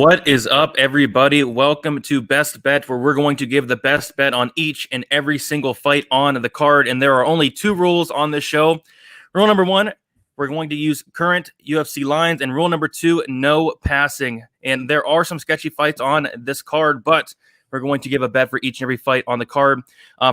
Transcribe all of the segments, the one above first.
What is up, everybody? Welcome to Best Bet, where we're going to give the best bet on each and every single fight on the card. And there are only two rules on this show. Rule number one, we're going to use current UFC lines. And rule number two, no passing. And there are some sketchy fights on this card, but we're going to give a bet for each and every fight on the card.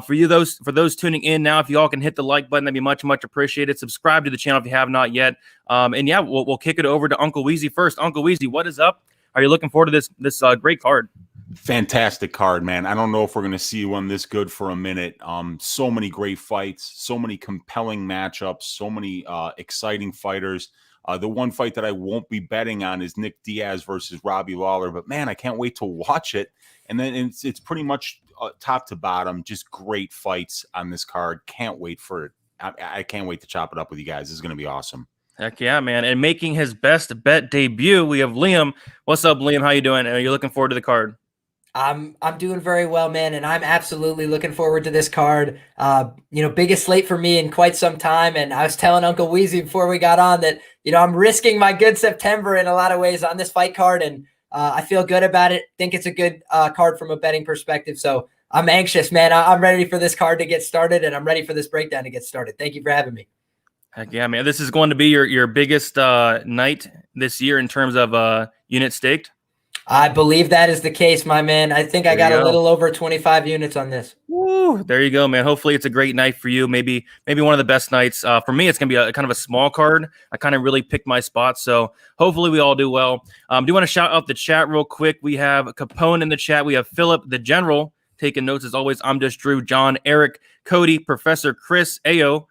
For those tuning in now, if you all can hit the like button, that'd be much, much appreciated. Subscribe to the channel if you have not yet. And yeah, we'll kick it over to Uncle Weezy first. Uncle Weezy, what is up? Are you looking forward to this great card? Fantastic card, man. I don't know if we're going to see one this good for a minute. So many great fights, so many compelling matchups, so many exciting fighters. The one fight that I won't be betting on is Nick Diaz versus Robbie Lawler, but man, I can't wait to watch it. And then it's pretty much top to bottom, just great fights on this card. Can't wait for it. I can't wait to chop it up with you guys. This is going to be awesome. Heck yeah, man. And making his best bet debut, we have Liam. What's up, Liam? How you doing? Are you looking forward to the card? I'm doing very well, man, and I'm absolutely looking forward to this card. Biggest slate for me in quite some time, and I was telling Uncle Weezy before we got on that, I'm risking my good September in a lot of ways on this fight card, and I feel good about it. Think it's a good card from a betting perspective, so I'm anxious, man. I'm ready for this card to get started, and I'm ready for this breakdown to get started. Thank you for having me. Heck yeah, man. This is going to be your biggest night this year in terms of unit staked. I believe that is the case, my man. I think I got a little over 25 units on this. Woo, there you go, man. Hopefully it's a great night for you. Maybe one of the best nights. For me, it's going to be a kind of a small card. I kind of really picked my spot, so hopefully we all do well. Do you want to shout out the chat real quick? We have Capone in the chat. We have Philip, the General, taking notes as always. I'm just Drew, John, Eric, Cody, Professor Chris, Ayo,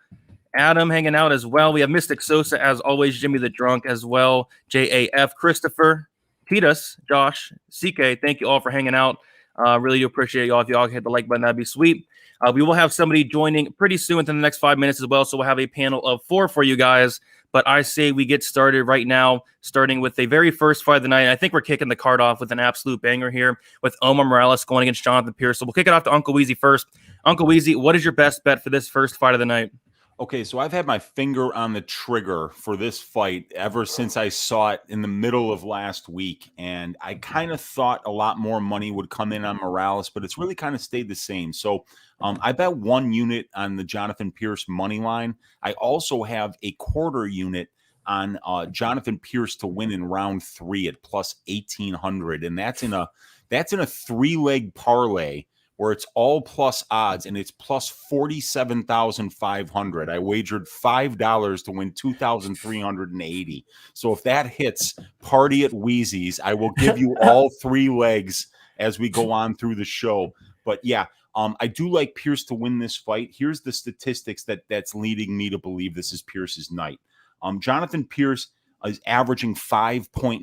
Adam hanging out as well. We have Mystic Sosa as always, Jimmy the Drunk as well, JAF, Christopher, Titus, Josh, CK. Thank you all for hanging out. Really do appreciate y'all. If y'all hit the like button, that'd be sweet. We will have somebody joining pretty soon within the next 5 minutes as well. So we'll have a panel of 4 for you guys. But I say we get started right now, starting with the very first fight of the night. I think we're kicking the card off with an absolute banger here with Omar Moraes going against Jonathan Pierce. So we'll kick it off to Uncle Weezy first. Uncle Weezy, what is your best bet for this first fight of the night? Okay, so I've had my finger on the trigger for this fight ever since I saw it in the middle of last week, and I kind of thought a lot more money would come in on Moraes, but it's really kind of stayed the same. So I bet 1 unit on the Jonathan Pierce money line. I also have a quarter unit on Jonathan Pierce to win in round 3 at plus 1,800, and that's in a 3-leg parlay where it's all plus odds, and it's plus 47,500. I wagered $5 to win 2,380. So if that hits, party at Wheezy's. I will give you all 3 legs as we go on through the show. But yeah, I do like Pierce to win this fight. Here's the statistics that's leading me to believe this is Pierce's night. Jonathan Pierce is averaging 5.91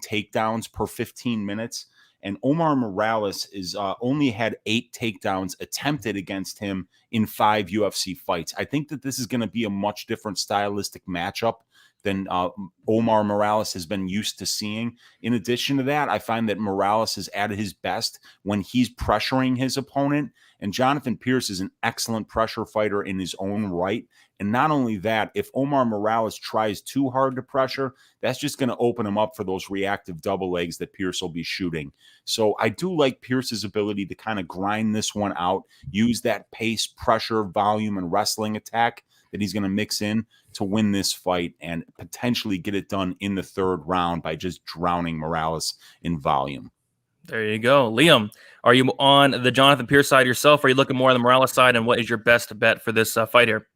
takedowns per 15 minutes. And Omar Moraes is only had 8 takedowns attempted against him in 5 UFC fights. I think that this is going to be a much different stylistic matchup than Omar Moraes has been used to seeing. In addition to that, I find that Moraes is at his best when he's pressuring his opponent. And Jonathan Pierce is an excellent pressure fighter in his own right. And not only that, if Omar Moraes tries too hard to pressure, that's just going to open him up for those reactive double legs that Pierce will be shooting. So I do like Pierce's ability to kind of grind this one out, use that pace, pressure, volume, and wrestling attack that he's going to mix in to win this fight and potentially get it done in the 3rd round by just drowning Moraes in volume. There you go. Liam, are you on the Jonathan Pierce side yourself, or are you looking more on the Moraes side, and what is your best bet for this fight here?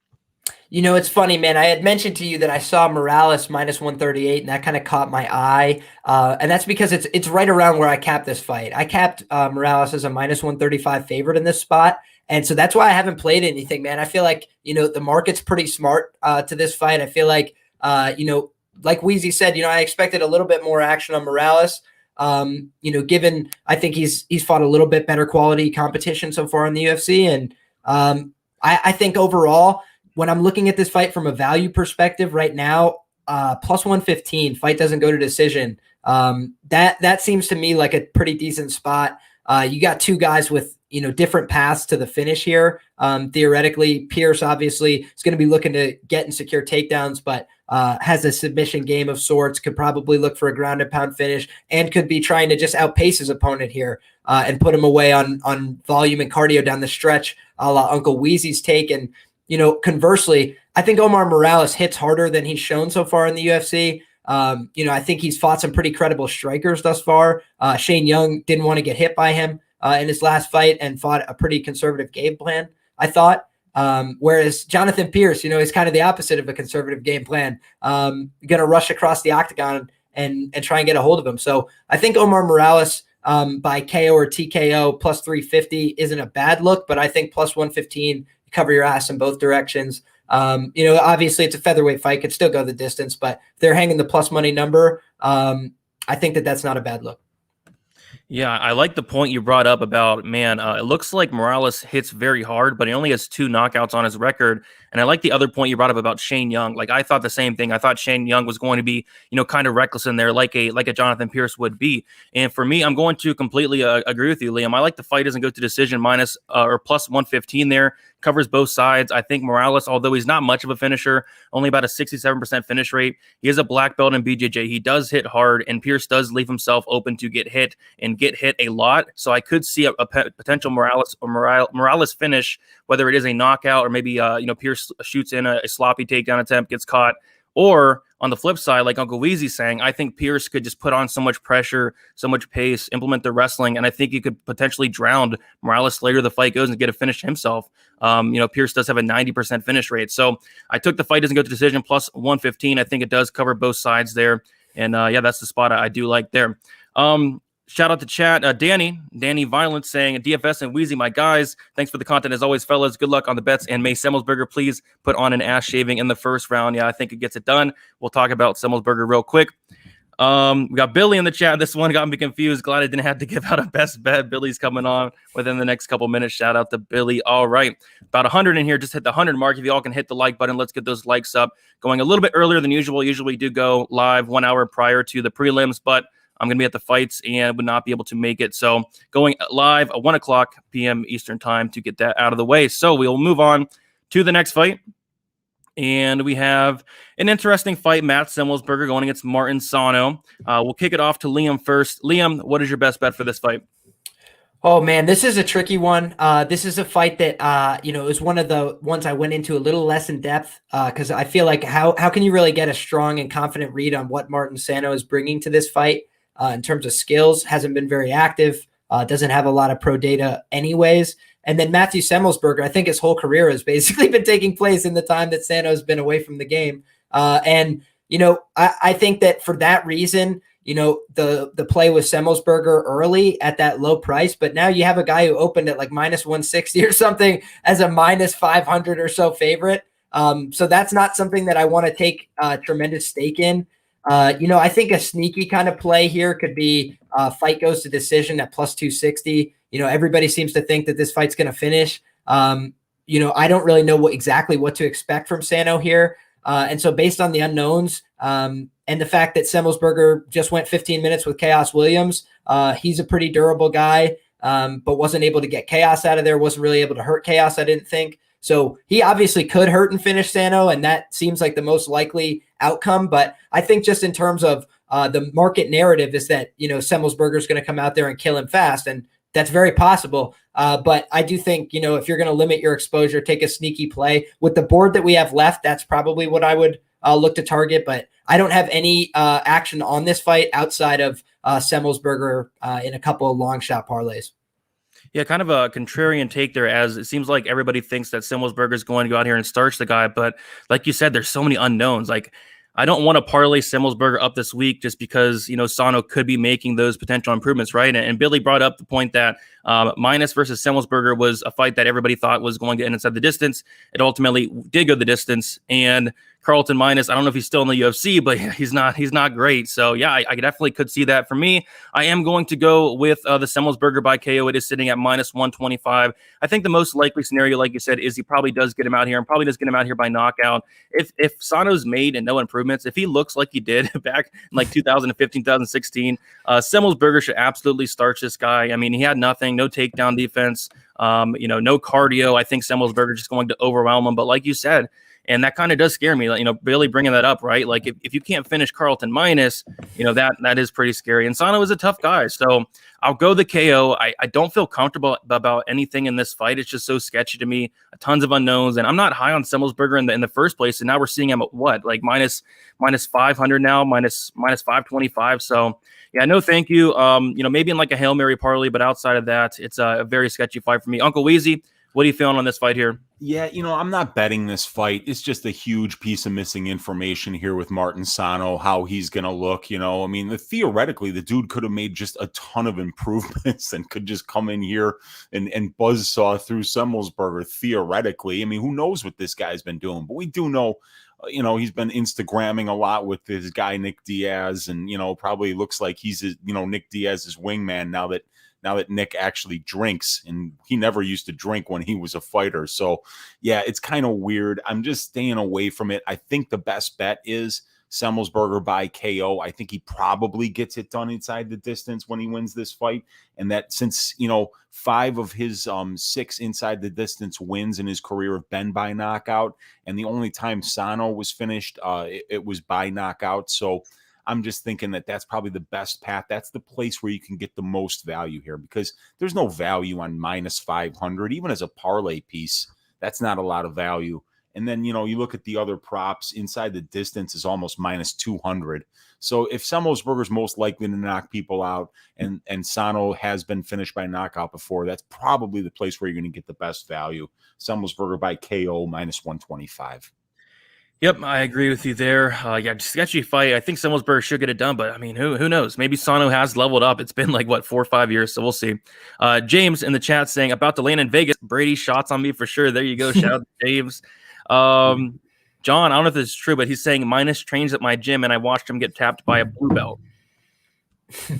It's funny, man. I had mentioned to you that I saw Moraes minus 138, and that kind of caught my eye. And that's because it's right around where I capped this fight. I capped Moraes as a minus 135 favorite in this spot. And so that's why I haven't played anything, man. I feel like, the market's pretty smart to this fight. I feel like, like Weezy said, I expected a little bit more action on Moraes. Given I think he's fought a little bit better quality competition so far in the UFC. And I think overall, when I'm looking at this fight from a value perspective right now, plus 115, fight doesn't go to decision. That seems to me like a pretty decent spot. You got 2 guys with different paths to the finish here. Theoretically, Pierce obviously is going to be looking to get and secure takedowns, but has a submission game of sorts, could probably look for a ground and pound finish, and could be trying to just outpace his opponent here and put him away on volume and cardio down the stretch, a la Uncle Wheezy's take. And, conversely, I think Omar Morales hits harder than he's shown so far in the UFC. I think he's fought some pretty credible strikers thus far. Shane Young didn't want to get hit by him in his last fight and fought a pretty conservative game plan, I thought. Whereas Jonathan Pierce, is kind of the opposite of a conservative game plan. Going to rush across the octagon and try and get a hold of him. So I think Omar Morales by KO or TKO plus 350 isn't a bad look, but I think plus 115, cover your ass in both directions. Obviously it's a featherweight fight, could still go the distance, but if they're hanging the plus money number, I think that's not a bad look. Yeah, I like the point you brought up about, it looks like Morales hits very hard, but he only has 2 knockouts on his record. And I like the other point you brought up about Shane Young. Like, I thought the same thing. I thought Shane Young was going to be, kind of reckless in there, like a Jonathan Pierce would be. And for me, I'm going to completely agree with you, Liam. I like the fight doesn't go to decision minus or plus 115 there. Covers both sides. I think Morales, although he's not much of a finisher, only about a 67% finish rate, he is a black belt in BJJ. He does hit hard, and Pierce does leave himself open to get hit and get hit a lot. So I could see a potential Morales finish, whether it is a knockout or maybe Pierce shoots in a sloppy takedown attempt, gets caught. Or on the flip side, like Uncle Weezy's saying, I think Pierce could just put on so much pressure, so much pace, implement the wrestling, and I think he could potentially drown Morales later the fight goes and get a finish himself. Pierce does have a 90% finish rate. So I took the fight doesn't go to decision plus 115. I think it does cover both sides there. And that's the spot I do like there. Shout out to chat. Danny Violent saying, DFS and Wheezy, my guys, thanks for the content as always, fellas. Good luck on the bets. And may Semelsberger please put on an ass shaving in the first round. Yeah, I think it gets it done. We'll talk about Semelsberger real quick. We got Billy in the chat. This one got me confused. Glad I didn't have to give out a best bet. Billy's coming on within the next couple minutes. Shout out to Billy. All right. About 100 in here. Just hit the 100 mark. If you all can hit the like button, let's get those likes up. Going a little bit earlier than usual. Usually we do go live 1 hour prior to the prelims, but I'm going to be at the fights and would not be able to make it. So going live at 1 o'clock p.m. Eastern time to get that out of the way. So we'll move on to the next fight. And we have an interesting fight, Matt Semelsberger going against Martin Sano. We'll kick it off to Liam first. Liam, what is your best bet for this fight? Oh, man, this is a tricky one. This is a fight that, it was one of the ones I went into a little less in depth because I feel like how can you really get a strong and confident read on what Martin Sano is bringing to this fight in terms of skills? Hasn't been very active, doesn't have a lot of pro data anyways. And then Matthew Semelsberger, I think his whole career has basically been taking place in the time that Sano's been away from the game. I think that for that reason, the play with Semelsberger early at that low price, but now you have a guy who opened at like minus 160 or something as a minus 500 or so favorite. So that's not something that I want to take a tremendous stake in. I think a sneaky kind of play here could be fight goes to decision at plus 260. Everybody seems to think that this fight's going to finish. I don't really know exactly what to expect from Sano here. And so based on the unknowns and the fact that Semelsberger just went 15 minutes with Chaos Williams, he's a pretty durable guy, but wasn't able to get Chaos out of there, wasn't really able to hurt Chaos, I didn't think. So he obviously could hurt and finish Sano, and that seems like the most likely outcome. But I think just in terms of the market narrative is that, Semelsberger is going to come out there and kill him fast, and that's very possible. But I do think, if you're going to limit your exposure, take a sneaky play. With the board that we have left, that's probably what I would look to target. But I don't have any action on this fight outside of Semelsberger in a couple of long shot parlays. Yeah, kind of a contrarian take there, as it seems like everybody thinks that Semelsberger is going to go out here and starch the guy. But like you said, there's so many unknowns. Like, I don't want to parlay Semelsberger up this week just because, Sano could be making those potential improvements, right? And Billy brought up the point that Minus versus Semelsberger was a fight that everybody thought was going to end inside the distance. It ultimately did go the distance. And Carlton minus. I don't know if he's still in the UFC, but he's not great. So yeah, I definitely could see that. For me, I am going to go with the Semelsberger by KO. It is sitting at minus 125. I think the most likely scenario, like you said, is he probably does get him out here and probably does get him out here by knockout. If Sano's made and no improvements, if he looks like he did back in like 2015, 2016, Semelsberger should absolutely starch this guy. I mean, he had nothing, no takedown defense, no cardio. I think Semelsberger just going to overwhelm him. But like you said, and that kind of does scare me, Billy bringing that up, right? Like if you can't finish Carlton minus, that is pretty scary. And Sano is a tough guy. So I'll go the KO. I don't feel comfortable about anything in this fight. It's just so sketchy to me. Tons of unknowns. And I'm not high on Semelsberger in the first place. And now we're seeing him at what? Like minus 500 now, minus 525. So yeah, no, thank you. Maybe in like a Hail Mary parlay, but outside of that, it's a very sketchy fight for me. Uncle Weezy, what are you feeling on this fight here? Yeah, I'm not betting this fight. It's just a huge piece of missing information here with Martin Sano, how he's going to look. I mean, theoretically, the dude could have made just a ton of improvements and could just come in here and buzzsaw through Semelsberger, theoretically. I mean, who knows what this guy's been doing? But we do know, he's been Instagramming a lot with his guy, Nick Diaz, and, probably looks like he's, Nick Diaz's wingman now that Nick actually drinks, and he never used to drink when he was a fighter. So yeah, it's kind of weird. I'm just staying away from it. I think the best bet is Semelsberger by KO. I think he probably gets it done inside the distance when he wins this fight. And that since, 5 of his 6 inside the distance wins in his career have been by knockout. And the only time Sano was finished, it was by knockout. So I'm just thinking that that's probably the best path. That's the place where you can get the most value here, because there's no value on minus 500, even as a parlay piece. That's not a lot of value. And then, you look at the other props inside the distance is almost minus 200. So if Semelsberger's most likely to knock people out and Sano has been finished by knockout before, that's probably the place where you're going to get the best value. Semelsberger by KO minus 125. Yep, I agree with you there. Sketchy fight. I think Semelsberger should get it done, but I mean, who knows? Maybe Sano has leveled up. It's been like 4 or 5 years, so we'll see. James in the chat saying about to land in Vegas. Brady shots on me for sure. There you go. Shout out to James. John, I don't know if this is true, but he's saying minus trains at my gym, and I watched him get tapped by a blue belt.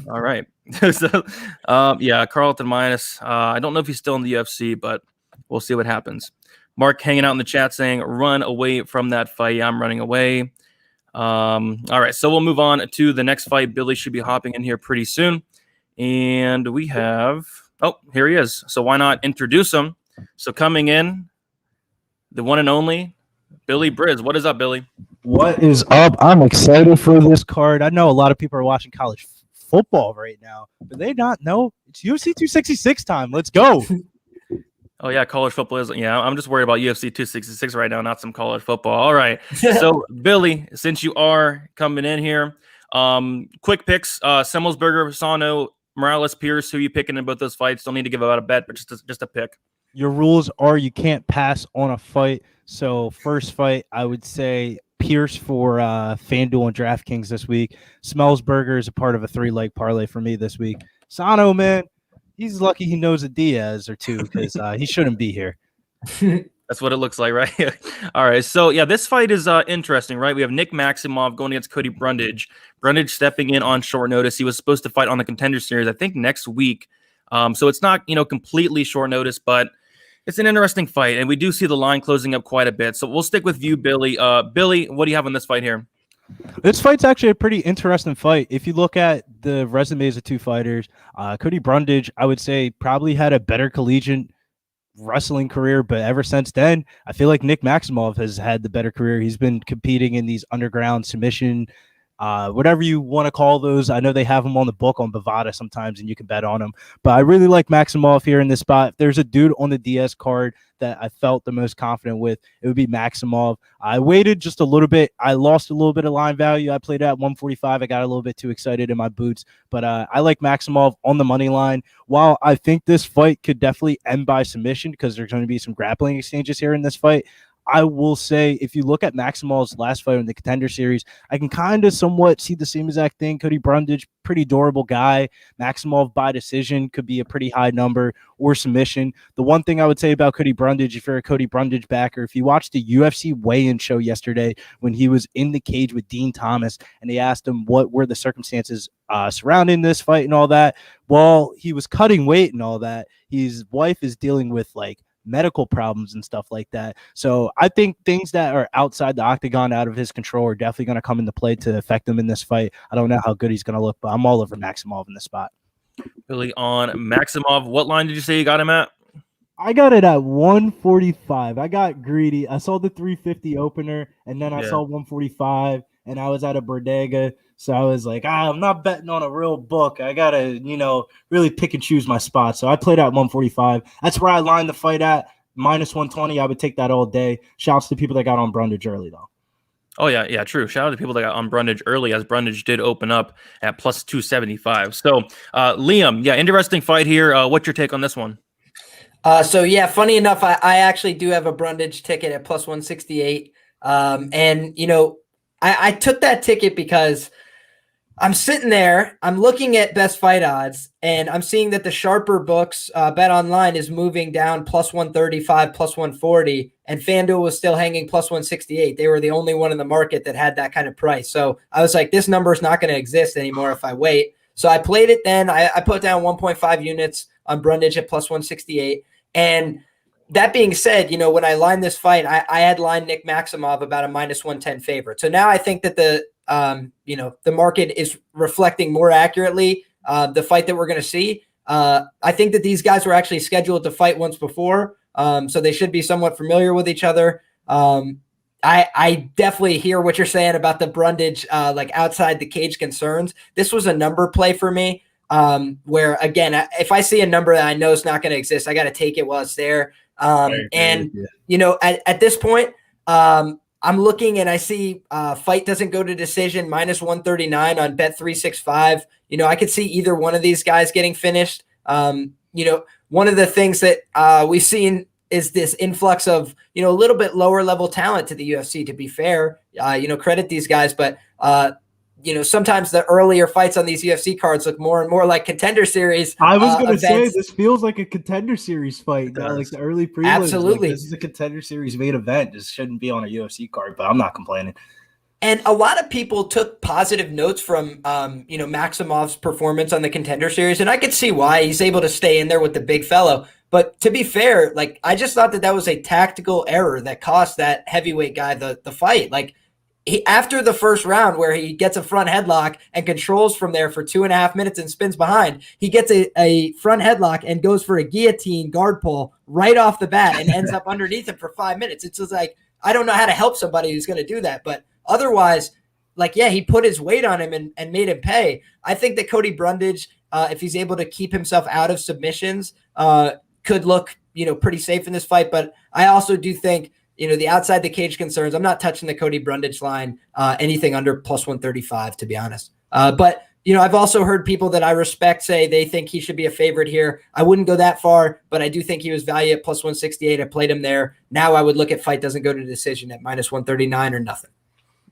All right. So, Carlton minus. I don't know if he's still in the UFC, but we'll see what happens. Mark hanging out in the chat saying, run away from that fight. Yeah, I'm running away. All right, so we'll move on to the next fight. Billy should be hopping in here pretty soon. And we have, here he is. So why not introduce him? So coming in, the one and only, Billy Briz. What is up, Billy? What is up? I'm excited for this card. I know a lot of people are watching college football right now, but they not know it's UFC 266 time. Let's go. Oh, yeah, college football is – yeah, I'm just worried about UFC 266 right now, not some college football. All right. So, Billy, since you are coming in here, quick picks, Semelsberger, Sano, Morales, Pierce, who are you picking in both those fights? Don't need to give out a bet, but just a pick. Your rules are you can't pass on a fight. So, first fight, I would say Pierce for FanDuel and DraftKings this week. Semelsberger is a part of a 3-leg parlay for me this week. Sano, man. He's lucky he knows a Diaz or two because he shouldn't be here. That's what it looks like, right? All right. So, yeah, this fight is interesting, right? We have Nick Maximov going against Cody Brundage. Brundage stepping in on short notice. He was supposed to fight on the Contender Series, I think, next week. So it's not, completely short notice, but it's an interesting fight. And we do see the line closing up quite a bit. So we'll stick with you, Billy. Billy, what do you have on this fight here? This fight's actually a pretty interesting fight. If you look at the resumes of two fighters, Cody Brundage, I would say, probably had a better collegiate wrestling career, but ever since then, I feel like Nick Maximov has had the better career. He's been competing in these underground submission, whatever you want to call those. I know they have him on the book on Bovada sometimes, and you can bet on him. But I really like Maximov here in this spot. If there's a dude on the DS card that I felt the most confident with, it would be Maximov. I waited just a little bit. I lost a little bit of line value. I played at 145. I got a little bit too excited in my boots. But I like Maximov on the money line. While I think this fight could definitely end by submission because there's going to be some grappling exchanges here in this fight, I will say, if you look at Maximov's last fight in the Contender Series, I can kind of somewhat see the same exact thing. Cody Brundage, pretty durable guy. Maximov by decision could be a pretty high number or submission. The one thing I would say about Cody Brundage, if you're a Cody Brundage backer, if you watched the UFC weigh-in show yesterday when he was in the cage with Dean Thomas and they asked him what were the circumstances surrounding this fight and all that, well, he was cutting weight and all that. His wife is dealing with like medical problems and stuff like that. So I think things that are outside the octagon, out of his control, are definitely going to come into play to affect him in this fight. I don't know how good he's going to look, but I'm all over Maximov in this spot. Really on Maximov. What line did you say you got him at? I got it at 145. I got greedy. I saw the 350 opener, and then I saw 145, and I was at a bodega. So I was like, I'm not betting on a real book. I got to, really pick and choose my spots. So I played at 145. That's where I lined the fight at, minus 120. I would take that all day. Shouts to people that got on Brundage early, though. Oh, yeah, true. Shout out to people that got on Brundage early, as Brundage did open up at plus 275. So, Liam, interesting fight here. What's your take on this one? Funny enough, I actually do have a Brundage ticket at plus 168. I took that ticket because I'm sitting there, I'm looking at best fight odds, and I'm seeing that the sharper books, Bet Online, is moving down plus 135, plus 140, and FanDuel was still hanging plus 168. They were the only one in the market that had that kind of price. So I was like, this number is not going to exist anymore if I wait. So I played it then. I put down 1.5 units on Brundage at plus 168. And that being said, when I lined this fight, I had lined Nick Maximov about a minus 110 favorite. So now I think that the market is reflecting more accurately the fight that we're going to see. I think that these guys were actually scheduled to fight once before, so they should be somewhat familiar with each other. I definitely hear what you're saying about the Brundage, like outside the cage concerns. This was a number play for me, where again, if I see a number that I know is not going to exist, I got to take it while it's there. At this point, I'm looking and I see fight doesn't go to decision, minus 139 on Bet365. I could see either one of these guys getting finished. One of the things that we've seen is this influx of, a little bit lower level talent to the UFC, to be fair. Credit these guys, but sometimes the earlier fights on these UFC cards look more and more like Contender Series. I was going to say, this feels like a Contender Series fight. Like the early prelims. Absolutely. Like, this is a Contender Series main event. This shouldn't be on a UFC card, but I'm not complaining. And a lot of people took positive notes from, Maximov's performance on the Contender Series. And I could see why he's able to stay in there with the big fellow. But to be fair, like, I just thought that was a tactical error that cost that heavyweight guy the fight. Like, after the first round, where he gets a front headlock and controls from there for 2.5 minutes and spins behind, he gets a front headlock and goes for a guillotine guard pull right off the bat and ends up underneath him for 5 minutes. It's just like, I don't know how to help somebody who's going to do that. But otherwise, he put his weight on him and made him pay. I think that Cody Brundage, if he's able to keep himself out of submissions, could look, pretty safe in this fight. But I also do think, the outside the cage concerns, I'm not touching the Cody Brundage line, anything under plus 135, to be honest. But I've also heard people that I respect say they think he should be a favorite here. I wouldn't go that far, but I do think he was valued at plus 168. I played him there. Now I would look at fight doesn't go to decision at minus 139 or nothing.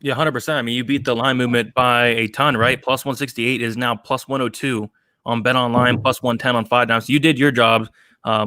Yeah, 100%. I mean, you beat the line movement by a ton, right? Plus 168 is now plus 102 on Bet Online, plus 110 on 5 So you did your job.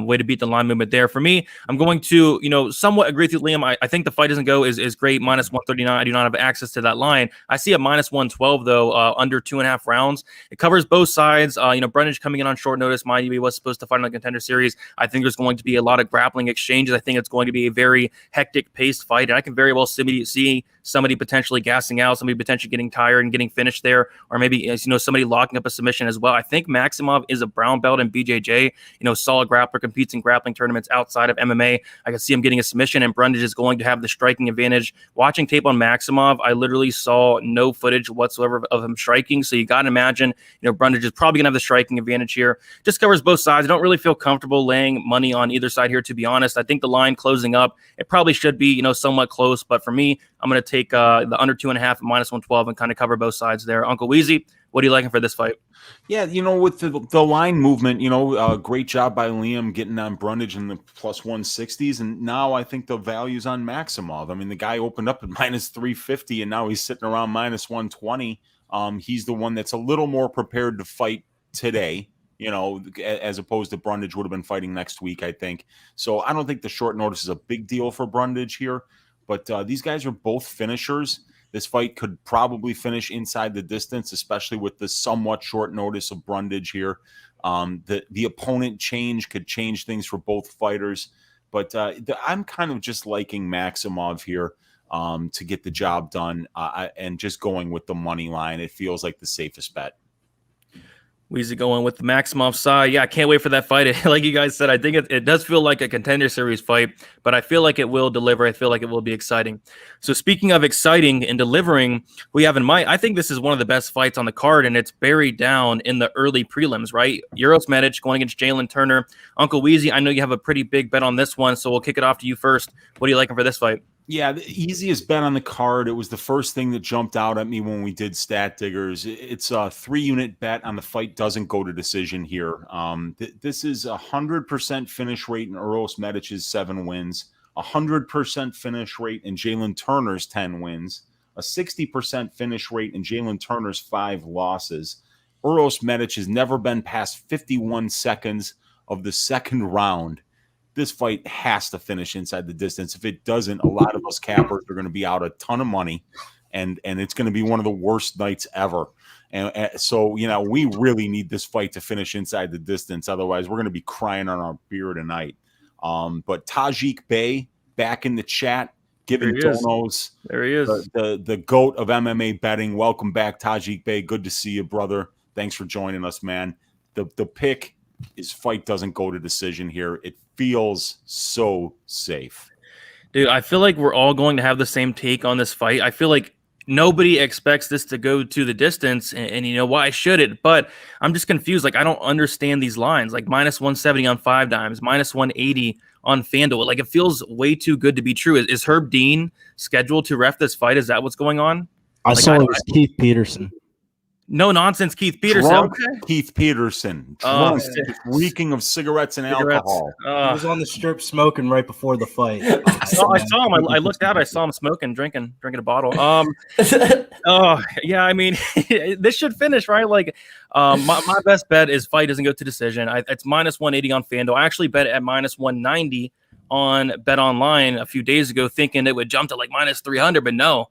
Way to beat the line movement there. For me, I'm going to, somewhat agree with you, Liam. I think the fight doesn't go is great. Minus 139. I do not have access to that line. I see a minus 112, though, under 2.5 rounds. It covers both sides. Brundage coming in on short notice. Mind you, he was supposed to fight in the Contender Series. I think there's going to be a lot of grappling exchanges. I think it's going to be a very hectic paced fight. And I can very well see somebody potentially gassing out, somebody potentially getting tired and getting finished there, or maybe, somebody locking up a submission as well. I think Maximov is a brown belt in BJJ, solid grappler, competes in grappling tournaments outside of MMA. I can see him getting a submission, and Brundage is going to have the striking advantage. Watching tape on Maximov, I literally saw no footage whatsoever of him striking. So you got to imagine, Brundage is probably going to have the striking advantage here. Just covers both sides. I don't really feel comfortable laying money on either side here, to be honest. I think the line closing up, it probably should be, somewhat close. But for me, I'm going to take the under 2.5 minus 112 and kind of cover both sides there. Uncle Weezy, What are you liking for this fight? Yeah, with the line movement, great job by Liam getting on Brundage in the plus 160s. And now I think the value's on Maximov. I mean, the guy opened up at minus 350 and now he's sitting around minus 120. He's the one that's a little more prepared to fight today, as opposed to Brundage would have been fighting next week, I think. So I don't think the short notice is a big deal for Brundage here. But these guys are both finishers. This fight could probably finish inside the distance, especially with the somewhat short notice of Brundage here. The opponent change could change things for both fighters. But I'm kind of just liking Maximov here to get the job done and just going with the money line. It feels like the safest bet. Weezy going with the Maximov side. Yeah, I can't wait for that fight. Like you guys said, I think it does feel like a contender series fight, but I feel like it will deliver. I feel like it will be exciting. So speaking of exciting and delivering, we have in mind, I think this is one of the best fights on the card, and it's buried down in the early prelims, right? Uros Medic going against Jalen Turner. Uncle Weezy, I know you have a pretty big bet on this one, so we'll kick it off to you first. What are you liking for this fight? Yeah, the easiest bet on the card. It was the first thing that jumped out at me when we did Stat Diggers. It's a 3-unit bet on the fight doesn't go to decision here. This is 100% finish rate in Uros Medic's 7 wins, 100% finish rate in Jalen Turner's 10 wins, a 60% finish rate in Jalen Turner's 5 losses. Uros Medic has never been past 51 seconds of the second round. This fight has to finish inside the distance. If it doesn't, a lot of us cappers are going to be out a ton of money, and it's going to be one of the worst nights ever. And so, we really need this fight to finish inside the distance. Otherwise, we're going to be crying on our beer tonight. But Tajik Bey back in the chat, giving donos. There he is. The GOAT of MMA betting. Welcome back, Tajik Bey. Good to see you, brother. Thanks for joining us, man. The pick is fight doesn't go to decision here. It feels so safe. Dude, I feel like we're all going to have the same take on this fight. I feel like nobody expects this to go to the distance, and why should it? But I'm just confused. Like, I don't understand these lines. Like, minus 170 on 5 dimes, minus 180 on FanDuel. Like, it feels way too good to be true. Is Herb Dean scheduled to ref this fight? Is that what's going on? I saw it was Keith Peterson. No nonsense, Keith Peterson. Drunk Okay. Keith Peterson. Drunk, reeking of cigarettes and alcohol. He was on the strip smoking right before the fight. I saw him. I looked out. I saw him smoking, drinking a bottle. Yeah. I mean, this should finish, right? Like, my best bet is fight doesn't go to decision. It's minus 180 on FanDuel. I actually bet at minus 190 on Bet Online a few days ago, thinking it would jump to like minus 300, but no.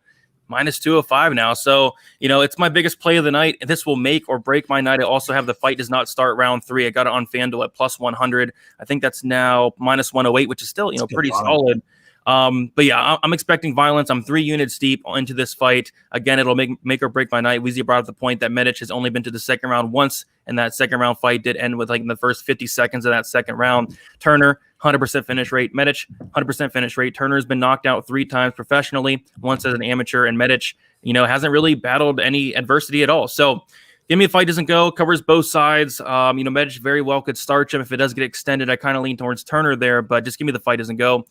Minus 205 now. So, it's my biggest play of the night. This will make or break my night. I also have the fight does not start round 3. I got it on FanDuel at plus 100. I think that's now minus 108, which is still, pretty solid. But yeah, I'm expecting violence. I'm 3 units deep into this fight. Again, it'll make or break my night. Weezy brought up the point that Medic has only been to the second round once, and that second round fight did end with like in the first 50 seconds of that second round. Turner, 100% finish rate. Medic, 100% finish rate. Turner's been knocked out 3 times professionally, once as an amateur, and Medic, hasn't really battled any adversity at all. So give me a fight doesn't go, covers both sides. Medic very well could starch him if it does get extended. I kind of lean towards Turner there, but just give me the fight doesn't go.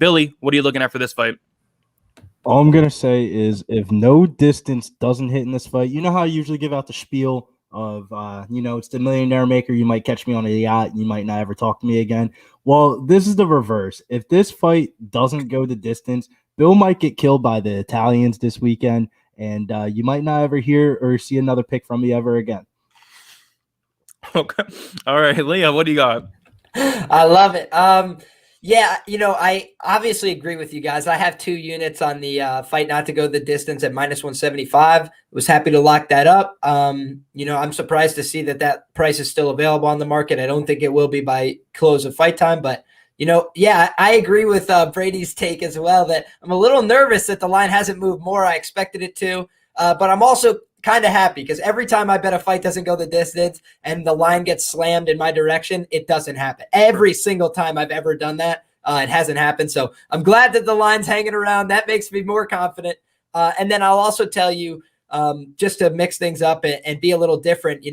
Billy, what are you looking at for this fight? All I'm going to say is if no distance doesn't hit in this fight, you know how I usually give out the spiel of, it's the millionaire maker. You might catch me on a yacht. You might not ever talk to me again. Well, this is the reverse. If this fight doesn't go the distance, Bill might get killed by the Italians this weekend, and you might not ever hear or see another pick from me ever again. Okay. All right, Leah, what do you got? I love it. Yeah, I obviously agree with you guys. I have 2 units on the fight not to go the distance at minus 175. Was happy to lock that up. I'm surprised to see that price is still available on the market. I don't think it will be by close of fight time, but yeah, I agree with Brady's take as well that I'm a little nervous that the line hasn't moved more. I expected it to, but I'm also kind of happy because every time I bet a fight doesn't go the distance and the line gets slammed in my direction, it doesn't happen. Every single time I've ever done that, it hasn't happened. So I'm glad that the line's hanging around. That makes me more confident. And then I'll also tell you, just to mix things up and be a little different,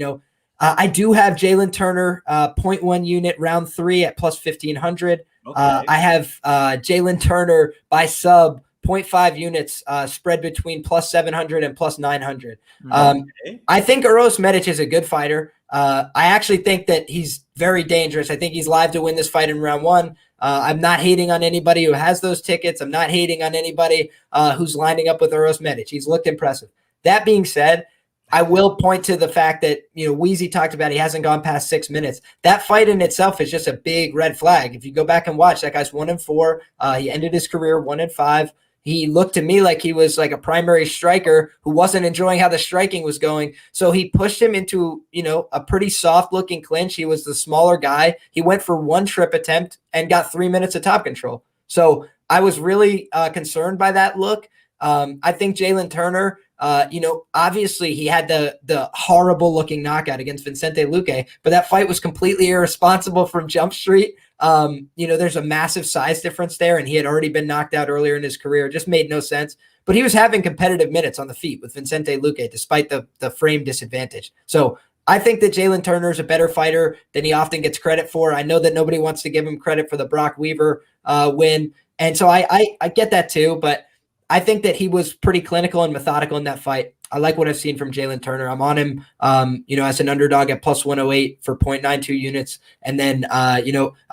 I do have Jalen Turner, 0.1 unit round 3 at plus 1,500. Okay. I have Jalen Turner by sub 0.5 units spread between plus 700 and plus 900. Okay. I think Uros Medic is a good fighter. I actually think that he's very dangerous. I think he's live to win this fight in round one. I'm not hating on anybody who has those tickets. I'm not hating on anybody who's lining up with Uros Medic. He's looked impressive. That being said, I will point to the fact that, Wheezy talked about he hasn't gone past 6 minutes. That fight in itself is just a big red flag. If you go back and watch, that guy's 1-4. He ended his career 1-5. He looked to me like he was like a primary striker who wasn't enjoying how the striking was going. So he pushed him into, a pretty soft looking clinch. He was the smaller guy. He went for one trip attempt and got 3 minutes of top control. So I was really concerned by that look. I think Jalen Turner, obviously he had the horrible looking knockout against Vicente Luque, but that fight was completely irresponsible from Jump Street. There's a massive size difference there, and he had already been knocked out earlier in his career. It just made no sense. But he was having competitive minutes on the feet with Vicente Luque, despite the frame disadvantage. So I think that Jalen Turner is a better fighter than he often gets credit for. I know that nobody wants to give him credit for the Brock Weaver win. And so I get that too, but I think that he was pretty clinical and methodical in that fight. I like what I've seen from Jalen Turner. I'm on him, as an underdog at plus 108 for 0.92 units. And then, I